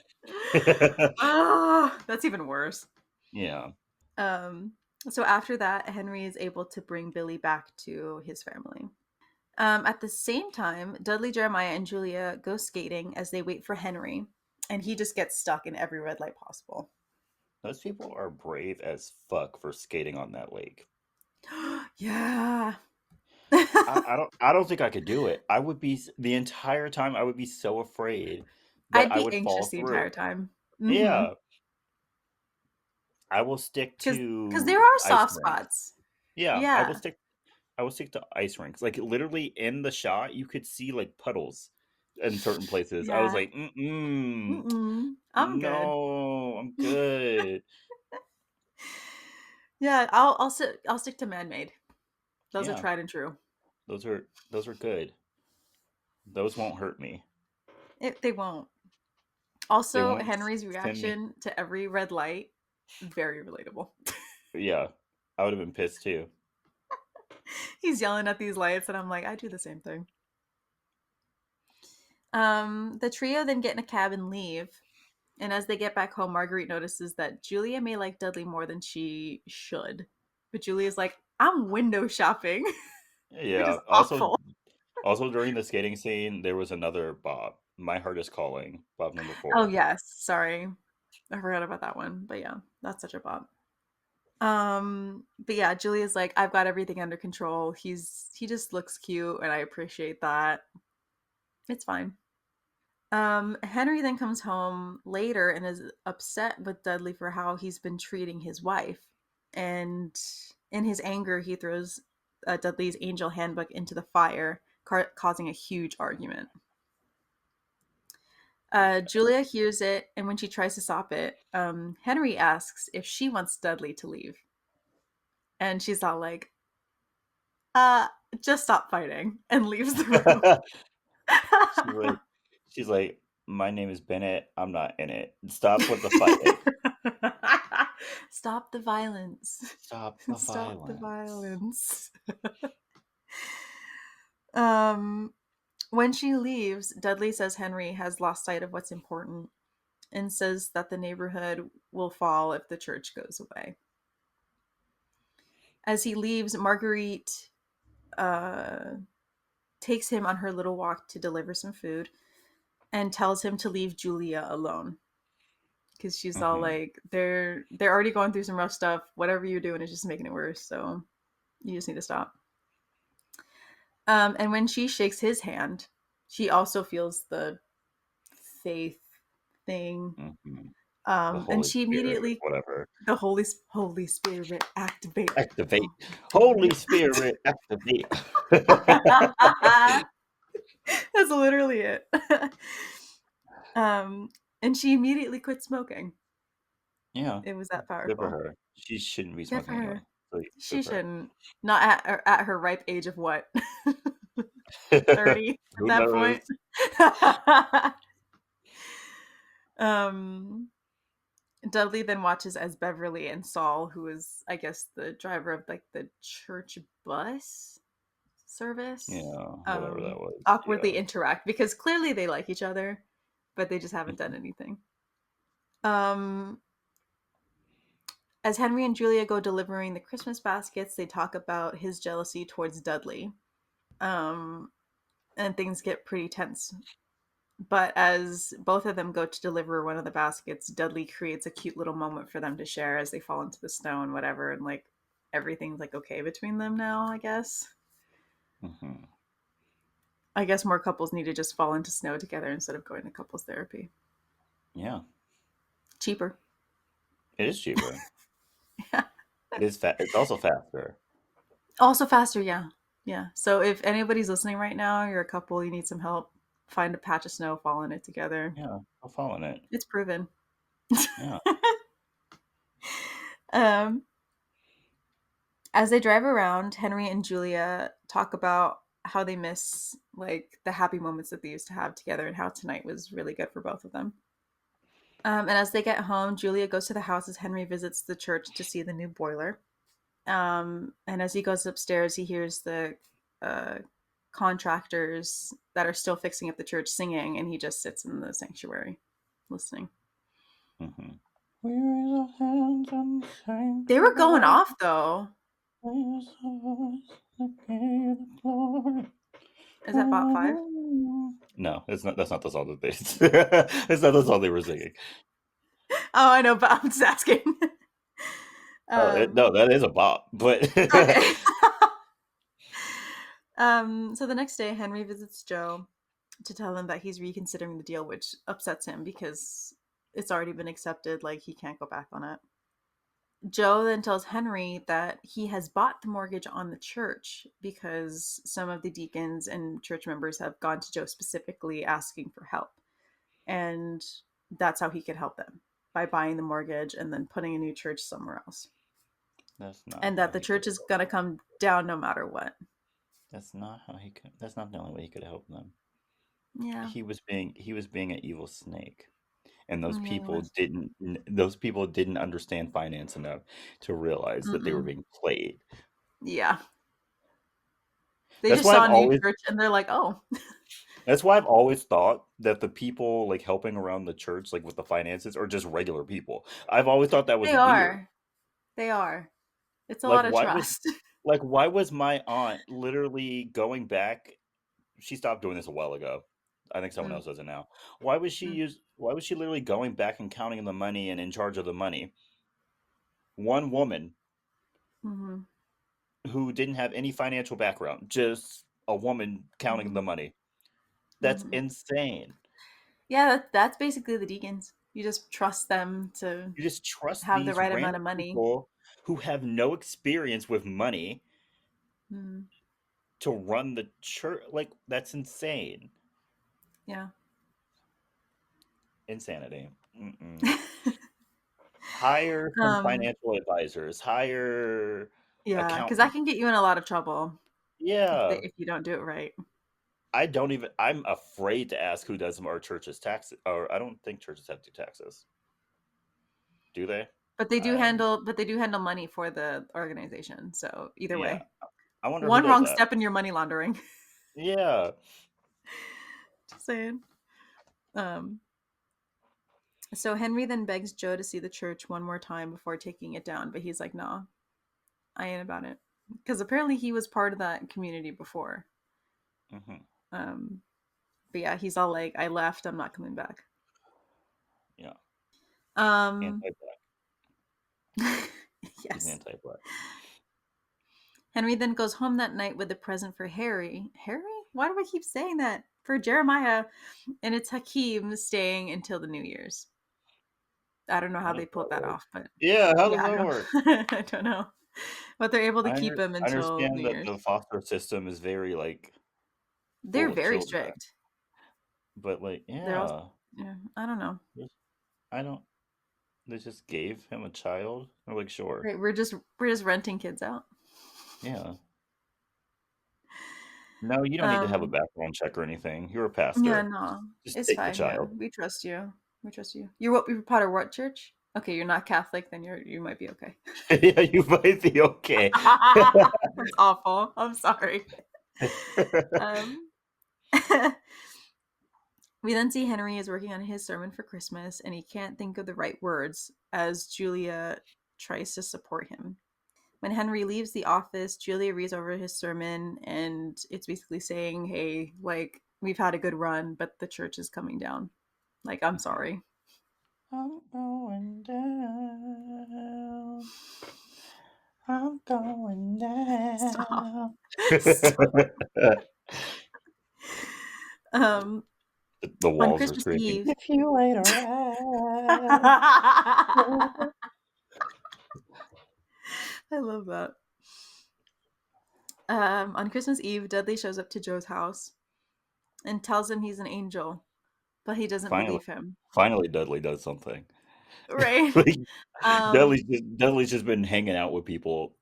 Oh, that's even worse. Yeah. Um, so after that, Henry is able to bring Billy back to his family. At the same time, Dudley, Jeremiah, and Julia go skating as they wait for Henry, and he just gets stuck in every red light possible. Those people are brave as fuck for skating on that lake. Yeah. I don't think I could do it. I would be the entire time I would be so afraid that I'd I be would anxious fall the entire through. time. Mm-hmm. Yeah. I will stick Because to there are ice soft rinks. spots. Yeah, Yeah. I will stick to ice rinks. Like literally in the shot you could see like puddles in certain places. I was Yeah. like, mm-mm, Mm-mm. I'm good. no, I'm good. Yeah, I'll stick to man-made. Those are Yeah, tried and true. those are good. Those won't hurt me. They won't. They Also, won't Henry's send me. reaction to every red light, very relatable. Yeah, I would have been pissed too. He's yelling at these lights, and I'm like, I do the same thing. The trio then get in a cab and leave. And as they get back home, Marguerite notices that Julia may like Dudley more than she should. But Julia's like, I'm window shopping, which Yeah. is awful. Also during the skating scene, there was another Bob. My heart is calling. Bob number Oh, 4. yes. Sorry. I forgot about that one. But yeah, that's such a bop. But yeah, Julia's like, I've got everything under control. He just looks cute and I appreciate that. It's fine. Henry then comes home later and is upset with Dudley for how he's been treating his wife. And in his anger, he throws Dudley's angel handbook into the fire, causing a huge argument. Julia hears it, and when she tries to stop it, Henry asks if she wants Dudley to leave. And she's all like, uh, just stop fighting, and leaves the room. She's like she's like, "My name is Bennett. I'm not in it. Stop with the fighting. Stop the violence. Stop the Stop the violence." violence. Um, when she leaves, Dudley says Henry has lost sight of what's important and says that the neighborhood will fall if the church goes away. As he leaves, Marguerite uh, takes him on her little walk to deliver some food. and tells him to leave Julia alone because she's all Mm-hmm. like, they're already going through some rough stuff. Whatever you're doing is just making it worse. So you just need to stop. And when she shakes his hand, she also feels the faith thing. Mm-hmm. The And Holy she Spirit, immediately, whatever. the Holy Spirit activate. Activate. Holy Holy Spirit. Spirit, activate. That's literally it. um, and she immediately quit smoking. Yeah, It was that good for powerful. her. She shouldn't be Good for smoking anyway. her. So She good for shouldn't. Not at her ripe age of what? her. 30 at Who that knows? point. um, Dudley then watches as Beverly and Saul, who is, I guess, the driver of like the church bus service, Yeah, whatever that was. awkwardly Yeah. interact because clearly they like each other, but they just haven't done anything. Um, as Henry and Julia go delivering the Christmas baskets, they talk about his jealousy towards Dudley. Um, and things get pretty tense. But as both of them go to deliver one of the baskets, Dudley creates a cute little moment for them to share as they fall into the snow and whatever. And like everything's like okay between them now, I guess. Mm-hmm. I guess more couples need to just fall into snow together instead of going to couples therapy. Yeah, Cheaper. it is cheaper. Yeah. It is It's also faster. Also faster, yeah. Yeah. So if anybody's listening right now, you're a couple, you need some help, find a patch of snow, fall in it together. Yeah, I'll follow it. It's proven. Yeah. um, as they drive around, Henry and Julia talk about how they miss like the happy moments that they used to have together and how tonight was really good for both of them. And as they get home, Julia goes to the house as Henry visits the church to see the new boiler. And as he goes upstairs, he hears the uh, contractors that are still fixing up the church singing, and he just sits in the sanctuary listening. Mm-hmm. We raise our hands on the They were going sanctuary. off though. Raise our voice, the King of the glory. Is that bot five? No, it's not. That's not the song that they. It's not the song they were singing. Oh, I know, but I'm just asking. No, um, that is a bop. But okay. So the next day, Henry visits Joe to tell him that he's reconsidering the deal, which upsets him because it's already been accepted. Like he can't go back on it. Joe then tells Henry that he has bought the mortgage on the church because some of the deacons and church members have gone to Joe specifically asking for help. And that's how he could help them by buying the mortgage and then putting a new church somewhere else. that's not And how that the he could church is help. going to come down no matter what. That's not how he could. That's not the only way he could help them. Yeah. He was being an evil snake, and Yeah, he was. those people didn't understand finance enough to realize that they were Mm-mm. being played. Yeah. They That's just why saw I've a new always church and they're like, oh, That's why I've always thought that the people like helping around the church, like with the finances, are just regular people. I've always thought that was they weird. are. They are. It's a Like lot of why was trust. why was my aunt literally going back? She stopped doing this a while ago. I think someone Mm, else does it now. Why was she literally going back and counting the money and in charge of the money? One woman mm-hmm. who didn't have any financial background, just a woman counting Mm-hmm. the money. That's Mm-hmm. insane. Yeah, that's basically the deacons. You just trust them to You just trust have the these right amount random of money. people who have no experience with money Mm, to run the church. Like, that's insane. yeah. Insanity. Mm-mm. Hire some um, financial advisors. Hire yeah, because that accountants. can get you in a lot of trouble Yeah. if you don't do it right. I'm afraid to ask who does our church's taxes. Or I don't think churches have to do taxes. Do they? I'm, But they do handle money for the organization. So either yeah. way, I wonder who one does wrong that. step in your money laundering. Yeah. Just saying. Um, so Henry then begs Joe to see the church one more time before taking it down, but he's like, "No, I ain't about it," because apparently he was part of that community before. Hmm. Um, But yeah, he's all like, I left, I'm not coming back. Yeah. Um Anti-black. He's yes. anti-black. Henry then goes home that night with a present for Harry. Harry? Why do I keep saying that? For Jeremiah. And it's Hakeem staying until the New Year's. I don't know How how does they pulled that that work? off, but Yeah, how does yeah, I that don't work? I don't know. But they're able to keep him I until New understand that Year's. the foster system is very, like, They're full of very children, strict. but, like, They're also, yeah, yeah, I don't know. just I don't they just gave him a child? They're like, "Sure." Right, we're just renting kids out. Yeah. No, you don't need to have a Um background check or anything. You're a yeah, pastor. no. Just It's take the fine, yeah. child. We trust you. We trust you. You're part of what church? Okay, you're not Catholic, then you might be okay. Yeah, you might be okay. That's awful. I'm sorry. Um, we then see Henry is working on his sermon for Christmas and he can't think of the right words as Julia tries to support him. When Henry leaves the office, Julia reads over his sermon and it's basically saying, hey, like, we've had a good run, but the church is coming down. Like, I'm Mhm. sorry. I'm going down. I'm going Stop. down. Stop. Um, The on walls are Christmas screaming, Eve, "If you ain't a rat." I love that. On Christmas Eve, Dudley shows up to Joe's house and tells him he's an angel, but he doesn't Finally, believe him. finally, Dudley does something. Right? Like, Um, Dudley's just been hanging out with people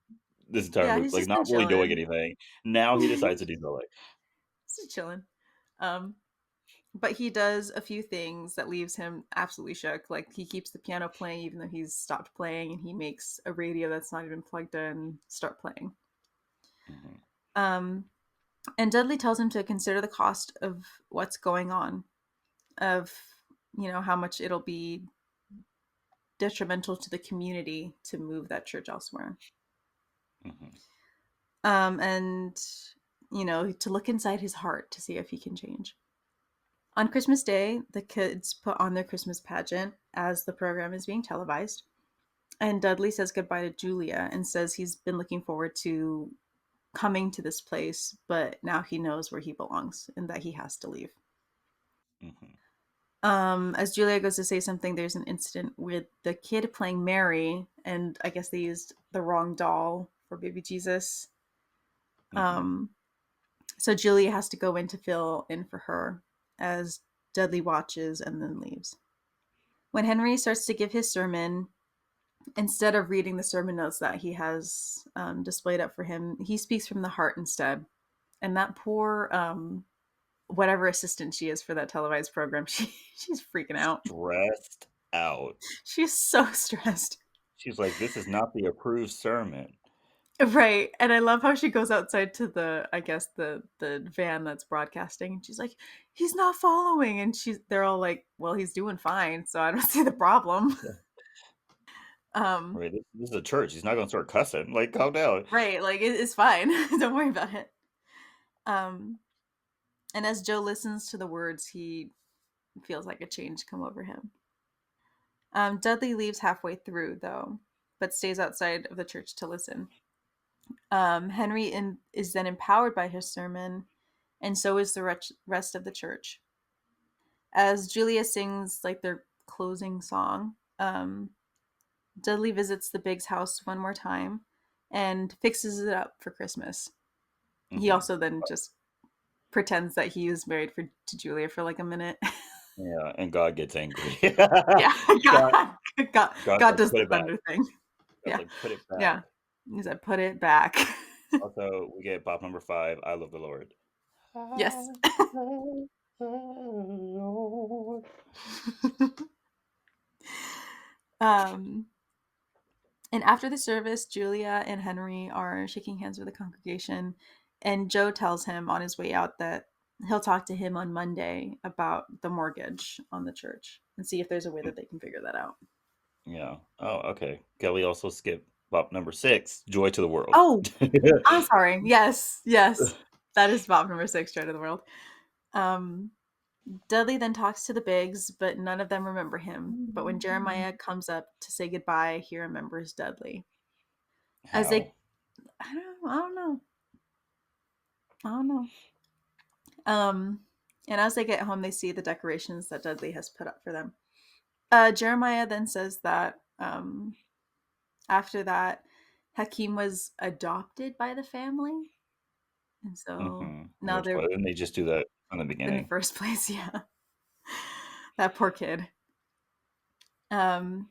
this entire yeah, movie, he's like, just not been really doing chilling. anything. Now he decides to He's do something. just chilling. Um, but he does a few things that leaves him absolutely shook. Like he keeps the piano playing even though he's stopped playing, and he makes a radio that's not even plugged in start playing. Mhm, Um, and Dudley tells him to consider the cost of what's going on, of how much it'll be detrimental to the community to move that church elsewhere. mhm, And to look inside his heart to see if he can change. On Christmas Day, the kids put on their Christmas pageant as the program is being televised. And Dudley says goodbye to Julia and says he's been looking forward to coming to this place, but now he knows where he belongs and that he has to leave. mhm, As Julia goes to say something, there's an incident with the kid playing Mary, and I guess they used the wrong doll for baby Jesus. mhm, Um, so Julia has to go in to fill in for her as Dudley watches and then leaves. When Henry starts to give his sermon, instead of reading the sermon notes that he has displayed up for him, he speaks from the heart instead. And that poor whatever assistant she is for that televised program, she's freaking out. stressed out. She's so stressed. She's like, "This is not the approved sermon." Right. And I love how she goes outside to I guess the van that's broadcasting and she's like, he's not following. And they're all like, well, he's doing fine, so I don't see the problem. Yeah. Um, Right, this is a church, he's not gonna start cussing, like, calm down. right, like it's fine. Don't worry about it. Um, and as Joe listens to the words, he feels like a change come over him. Dudley leaves halfway through though, but stays outside of the church to listen. Henry is then empowered by his sermon, and so is the rest of the church. As Julia sings like their closing song, Dudley visits the Biggs house one more time and fixes it up for Christmas. He Mhm. also then just pretends that he was married to Julia for like a minute. Yeah, and God gets angry. Yeah, God God's God like, does "Put the it back." thunder thing. God's Yeah, like, "Put it back." yeah. He said, "Put it back." Also, we get bop number 5, "I Love the Lord." Yes. I love the Lord. um, and after the service, Julia and Henry are shaking hands with the congregation, and Joe tells him on his way out that he'll talk to him on Monday about the mortgage on the church and see if there's a way Mm, that they can figure that out. yeah. Oh, okay. Kelly also skipped bop number 6, "Joy to the World." Oh, I'm sorry. Yes, yes. That is Bob number 6, Joy to the World. Um, Dudley then talks to the Biggs, but none of them remember him. But when Jeremiah comes up to say goodbye, he remembers Dudley. As How? they, I don't know, I don't know. Um, and as they get home, they see the decorations that Dudley has put up for them. Jeremiah then says that after that, Hakeem was adopted by the family, and so now Which, why they're didn't they just do that from the in the beginning? first place. Yeah, that poor kid. Um,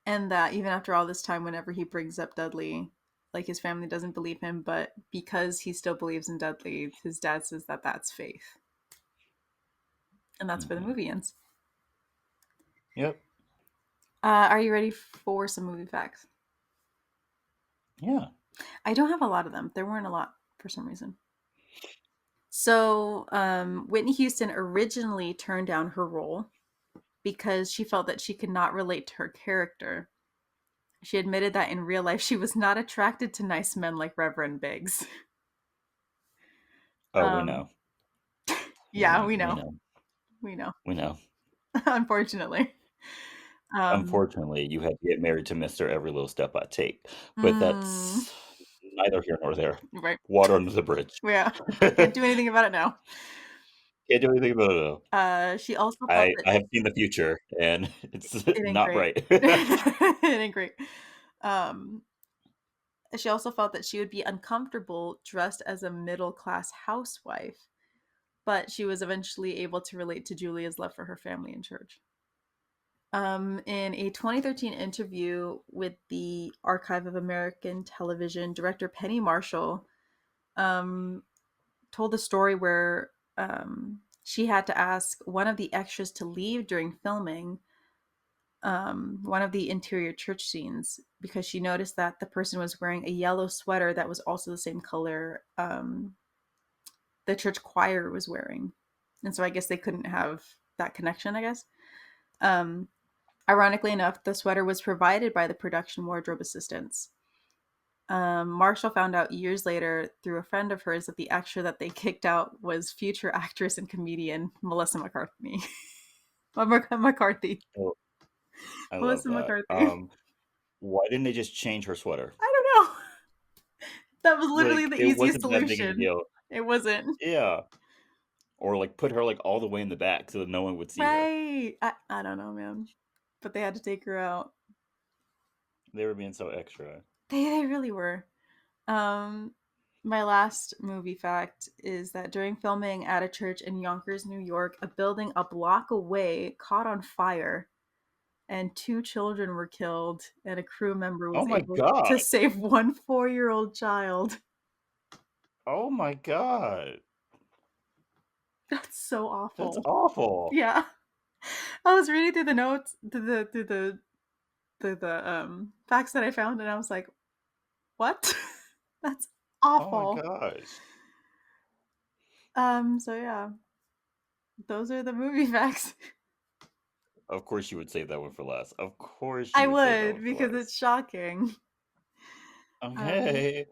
and that even after all this time, whenever he brings up Dudley, like his family doesn't believe him, but because he still believes in Dudley, his dad says that that's faith, and that's where the Hmm. movie ends. Yep. Are you ready for some movie facts? Yeah. I don't have a lot of them. There weren't a lot for some reason. So, Whitney Houston originally turned down her role because she felt that she could not relate to her character. She admitted that in real life she was not attracted to nice men like Reverend Biggs. Oh, we Um, know. yeah, we We know. know. We know. We know. Unfortunately. Um, Unfortunately, you had to get married to Mister Every Little Step I Take, but mm, that's neither here nor there. right. Water under the bridge. Yeah. Can't Can't do anything about it now. do anything about it though. She also felt that I have seen the future, and it's it ain't not great. right. It ain't great. Um, she also felt that she would be uncomfortable dressed as a middle class housewife, but she was eventually able to relate to Julia's love for her family and church. In a 2013 interview with the Archive of American Television, director Penny Marshall um, told a story where she had to ask one of the extras to leave during filming one of the interior church scenes because she noticed that the person was wearing a yellow sweater that was also the same color the church choir was wearing. And so I guess they couldn't have that connection, I guess. Um, Ironically enough, the sweater was provided by the production wardrobe assistants. Marshall found out years later through a friend of hers that the extra that they kicked out was future actress and comedian Melissa McCarthy. McCarthy. Oh, I love Melissa that. McCarthy. Why didn't they just change her sweater? I don't know. That was literally Like, the it easiest wasn't that big of a solution. deal. It wasn't. Yeah. Or, like, put her, like, all the way in the back so that no one would see her. Right. I don't know, man. But they had to take her out. They were being so extra. They really were. Um, my last movie fact is that during filming at a church in Yonkers, New York, a building a block away caught on fire and two children were killed, and a crew member Oh was my able god. to save one 4 year old child. Oh my god. That's so That's awful. awful. Yeah. I was reading through the notes, the facts that I found, and I was like, what? That's Oh my awful. gosh. So yeah, those are the movie facts. Of course you would save that one for last. Of course I you would save that would one for because it's last. shocking. Um, Okay.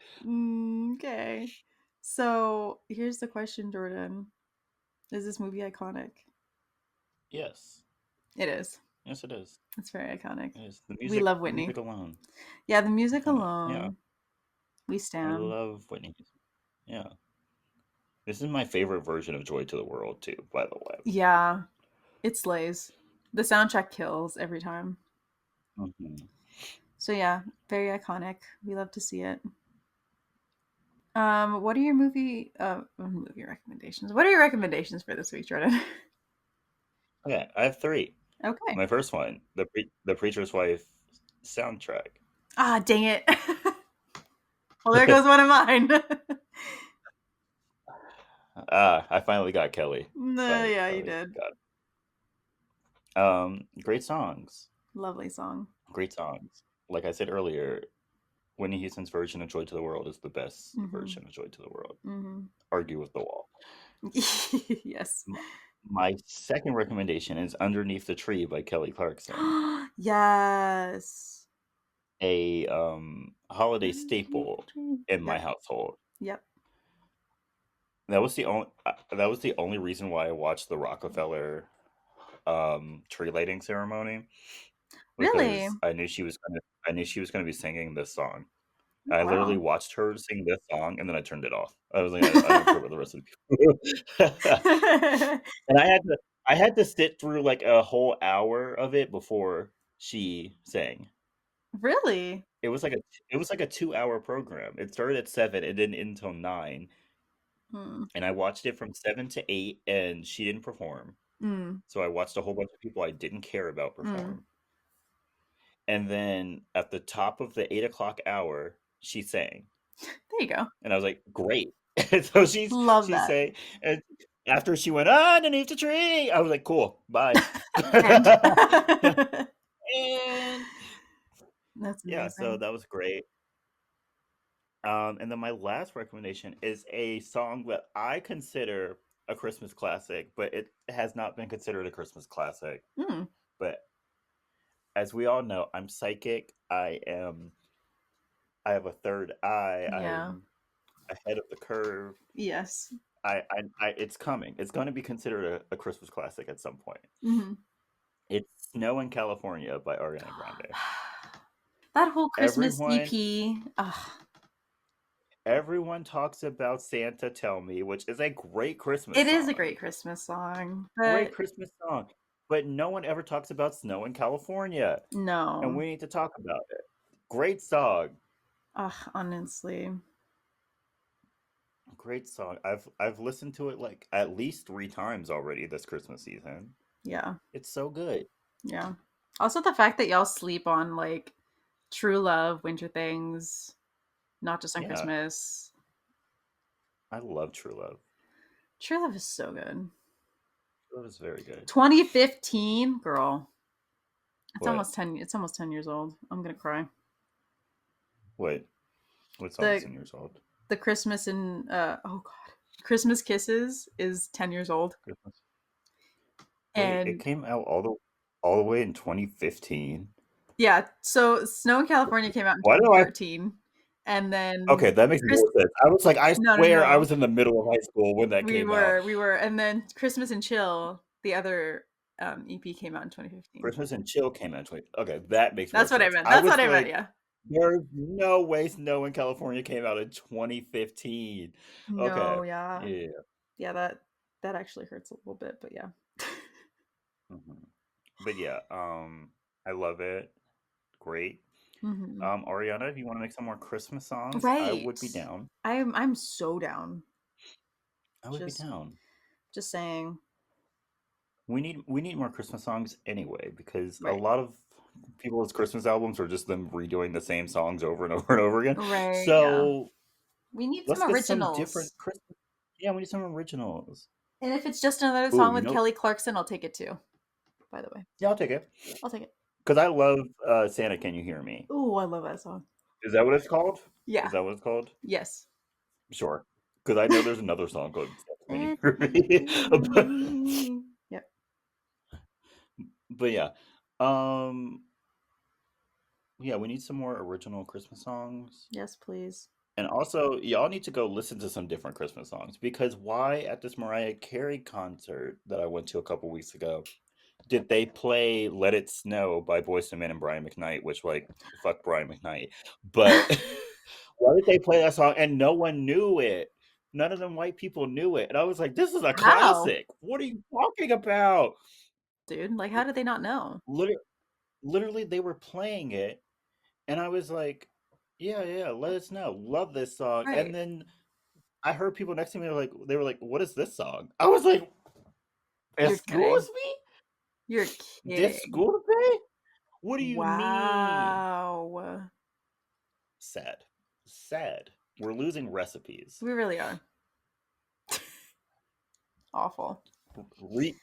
okay. So here's the question, Jordan. Is this movie iconic? Yes. It is. Yes, it is. It's very iconic. It is. We love The music Whitney. alone. Yeah, the music Iconic. Yeah. alone. We I stand. love Whitney. Yeah. This is my favorite version of Joy to the World too, by the way. Yeah, it slays. The soundtrack kills every time. Hmm. So yeah, very iconic. We love to see it. What are your movie recommendations? What are your recommendations for this week, Jordan? Okay, I have three. Okay. My first one, the Preacher's Wife soundtrack. Ah, dang it. Well, there goes one of mine. I finally got Kelly. No, Finally, yeah, you finally did. got great songs. Lovely song. Great songs. Like I said earlier, Whitney Houston's version of Joy to the World is the best Mm-hmm. version of Joy to the World. Mm-hmm. Argue with the wall. Yes. M- My second recommendation is Underneath the Tree by Kelly Clarkson, Yes. a holiday staple in my Yep. household. Yep. that was the only reason why I watched the Rockefeller tree lighting ceremony, Really? because I knew she was gonna be singing this song. I literally Wow. watched her sing this song, and then I turned it off. I was like, I don't care about the rest of the people. And I had to sit through like a whole hour of it before she sang. Really? It was like a 2 hour program. It started at 7 and didn't end until 9. Hmm. And I watched it from 7 to 8, and she didn't perform. Mm. So I watched a whole bunch of people I didn't care about Mm. perform. And then at the top of the 8 o'clock hour, she sang. There you go. And I was like, great. And so Love she that. sang, and after she went underneath the tree, I was like, cool, bye. And And that's yeah, so amazing. that was great. And then my last recommendation is a song that I consider a Christmas classic, but it has not been considered a Christmas classic. Mm. But as we all know, I'm psychic. I have a third eye. Yeah. I'm ahead of the curve. Yes. It's coming. It's going to be considered a Christmas classic at some point. Hmm. It's Snow in California by Ariana Grande. That whole Christmas Everyone EP. Ugh. everyone talks about Santa Tell Me, which is a great Christmas It is a song. great Christmas song, Great but Christmas song. But no one ever talks about Snow in California, and no. we need to talk about it. Great song. Ugh, honestly. Great song. I've listened to it like at least 3 times already this Christmas season. Yeah. It's so good. Yeah. Also the fact that y'all sleep on like True Love, Winter Things, not just on Yeah, Christmas. I love True Love. True Love is so good. True Love is very good. 2015, girl. What? It's almost 10 years old. I'm going to cry. What? What song is The 10 years old? the Christmas in oh god. Christmas Kisses is 10 years old. Christmas. Wait, it And came out all the way in 2015. yeah, so Snow in California came out in Why do I? 2013. And then Okay, that makes Chris more sense. I was like, I No, no, swear I no. was in the middle of high school when that came out. We were, and then Christmas and Chill, the other EP came out in 2015. Christmas and Chill came out in 20. Okay, that makes more That's what I sense. meant. I That's what was I meant. like, Yeah. there's no way Snow in California came out in 2015. Okay, No, yeah. yeah. Yeah, that actually hurts a little bit, but yeah. Mhm. But yeah, I love it. Great. Hmm. Ariana, if you want to make some more Christmas songs, I Right. would be down. I'm so down. I would be Just down. just saying. We need more Christmas songs anyway, because a Right. lot of people's Christmas albums are just them redoing the same songs over and over and over again. Right, yeah. So We need let's some get some different originals. Christmas. Yeah, we need some originals. And if it's just another Ooh, song you with know, Kelly Clarkson, I'll take it too, by the way. yeah, I'll take it. I'll take it. Because I love Santa Can You Hear Me? Oh, I love that song. Is that what it's called? Yeah. Is that what it's called? Yes. Sure. Because I know there's another song called Santa Can You Santa, Hear can you Me? hear me? Yep. But yeah. Um yeah, we need some more original Christmas songs. Yes, please. And also, y'all need to go listen to some different Christmas songs, because why at this Mariah Carey concert that I went to a couple weeks ago did they play Let It Snow by Boyz II Men and Brian McKnight, which, like, fuck Brian McKnight. But why did they play that song and no one knew it? None of them white people knew it. And I was like, this is a How? classic. What are you talking about? Dude, like how did they not know? Literally, literally they were playing it, and I was like, yeah, yeah, Let It Snow. Love this song. And Right. then I heard people next to me they were like, "What is this song?" I was like, You're kidding. "Excuse me? You're kidding. Disculpe? What do you mean?" Wow. Sad. Sad. We're losing recipes. We really are. Awful. Re-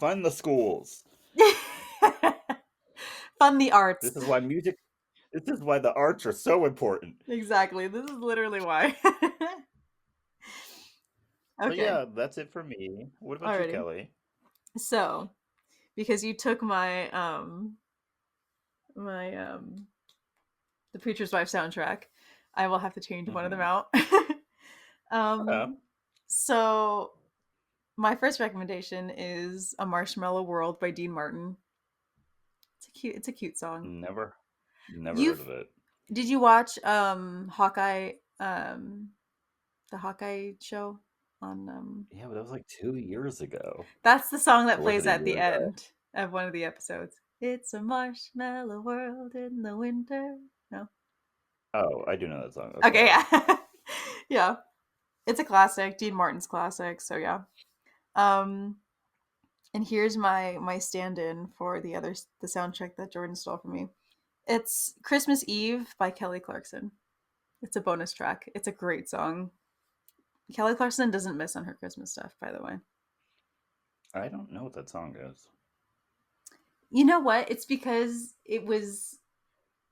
Fund the schools. Fund the arts. This is why music. This is why the arts are so important. Exactly. This is literally why. But Okay. yeah, that's it for me. What about you, Alrighty. Kelly? So, because you took my the Preacher's Wife soundtrack, I will have to change one of them Mm-hmm. out. Okay. um So my first recommendation is "A Marshmallow World" by Dean Martin. It's a cute song. Never heard You've of it. Did you watch Hawkeye, the Hawkeye show on Yeah, but that was like 2 years ago. that's the song that Or was plays it a at year the ago? end of one of the episodes. It's a marshmallow world in the winter. No. Oh, I do know that song. Okay, Okay. yeah. Yeah. It's a classic, Dean Martin's classic, so yeah. Um and here's my stand-in for the soundtrack that Jordan stole from me. It's Christmas Eve by Kelly Clarkson. It's a bonus track. It's a great song. Kelly Clarkson doesn't miss on her Christmas stuff, by the way. I don't know what that song is. You know what? It's because it was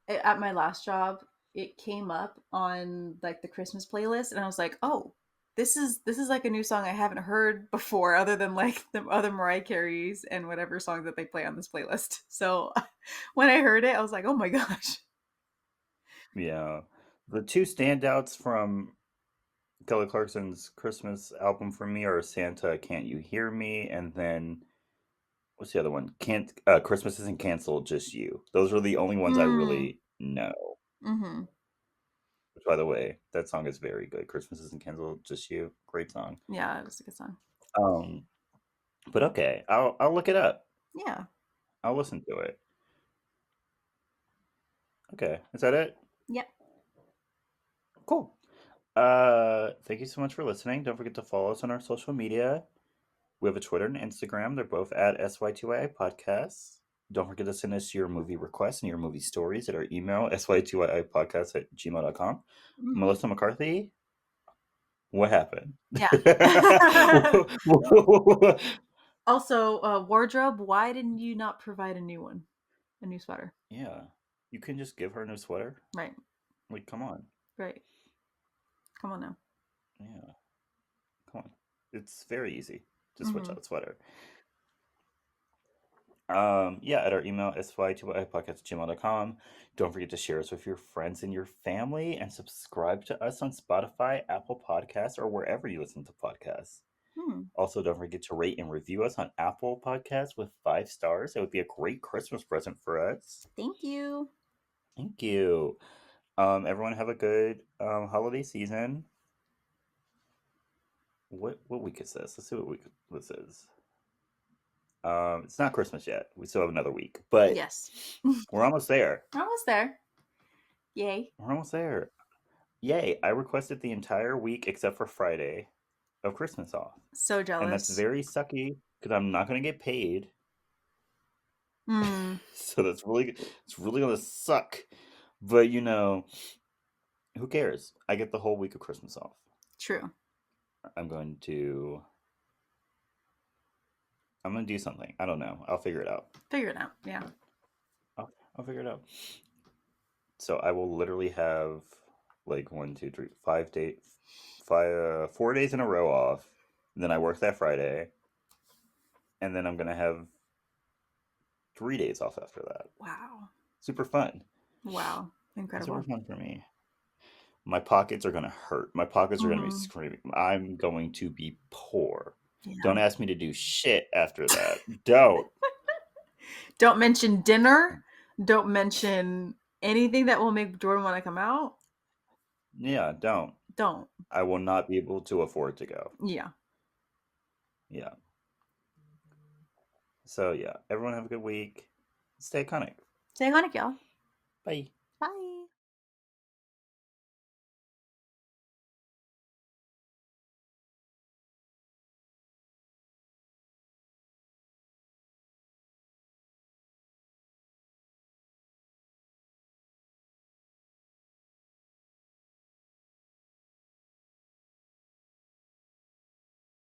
at my last job. It came up on like the Christmas playlist, and I was like, "Oh, this is like a new song I haven't heard before, other than like the other Mariah Carey's and whatever songs that they play on this playlist." So when I heard it, I was like, "Oh my gosh!" Yeah. The two standouts from Kelly Clarkson's Christmas album for me are Santa Can't You Hear Me and then what's the other one? Can't Christmas Isn't Canceled, Just You. Those are the only ones I Mm. really know. Mm-hmm. Which by the way, that song is very good. Christmas Isn't Canceled, Just You. Great song. Yeah, it was a good song. Um but okay, I'll look it up. Yeah. I'll listen to it. Okay. Is that it? Yep. Cool. Thank you so much for listening. Don't forget to follow us on our social media. We have a Twitter and Instagram. They're both at SY2IA Podcasts. Don't forget to send us your movie requests and your movie stories at our email, sy2iipodcast@gmail.com. Mm-hmm. Melissa McCarthy, what happened? Yeah. Also, wardrobe. Why didn't you not provide a new one, a new sweater? Yeah. You can just give her a new sweater? Right. Like, come on. Right. Come on now. Yeah. Come on. It's very easy. Just switch Mm-hmm. out the sweater. Yeah, at our email, sy2ipodcast@gmail.com. Don't forget to share us with your friends and your family and subscribe to us on Spotify, Apple Podcasts, or wherever you listen to podcasts. Hmm. Also, don't forget to rate and review us on Apple Podcasts with 5 stars. It would be a great Christmas present for us. Thank you. Thank you. Everyone have a good holiday season. What week is this? Let's see what week this is. It's not Christmas yet. We still have another week, but Yes. we're almost there. Almost there. Yay. We're almost there. Yay! I requested the entire week except for Friday of Christmas off, So and that's jealous. very sucky because I'm not going to get paid. Hmm. So it's really gonna suck. But who cares? I get the whole week of Christmas off. True. I'm going to I'm gonna do something. I don't know. I'll figure it out. Figure it out. Yeah. I'll figure it out. So I will literally have like 4 days in a row off. And then I work that Friday, and then I'm gonna have 3 days off after that. Wow. Super fun. Wow. Super Incredible. fun for me. My pockets are gonna hurt. My pockets are gonna be Mm-hmm. screaming. I'm going to be poor. Yeah. Don't ask me to do shit after that. Don't. Don't mention dinner. Don't mention anything that will make Jordan want to come out. Yeah, don't. Don't. I will not be able to afford to go. Yeah. Yeah. So yeah, everyone have a good week. Stay iconic. Stay iconic, y'all. Bye. Bye.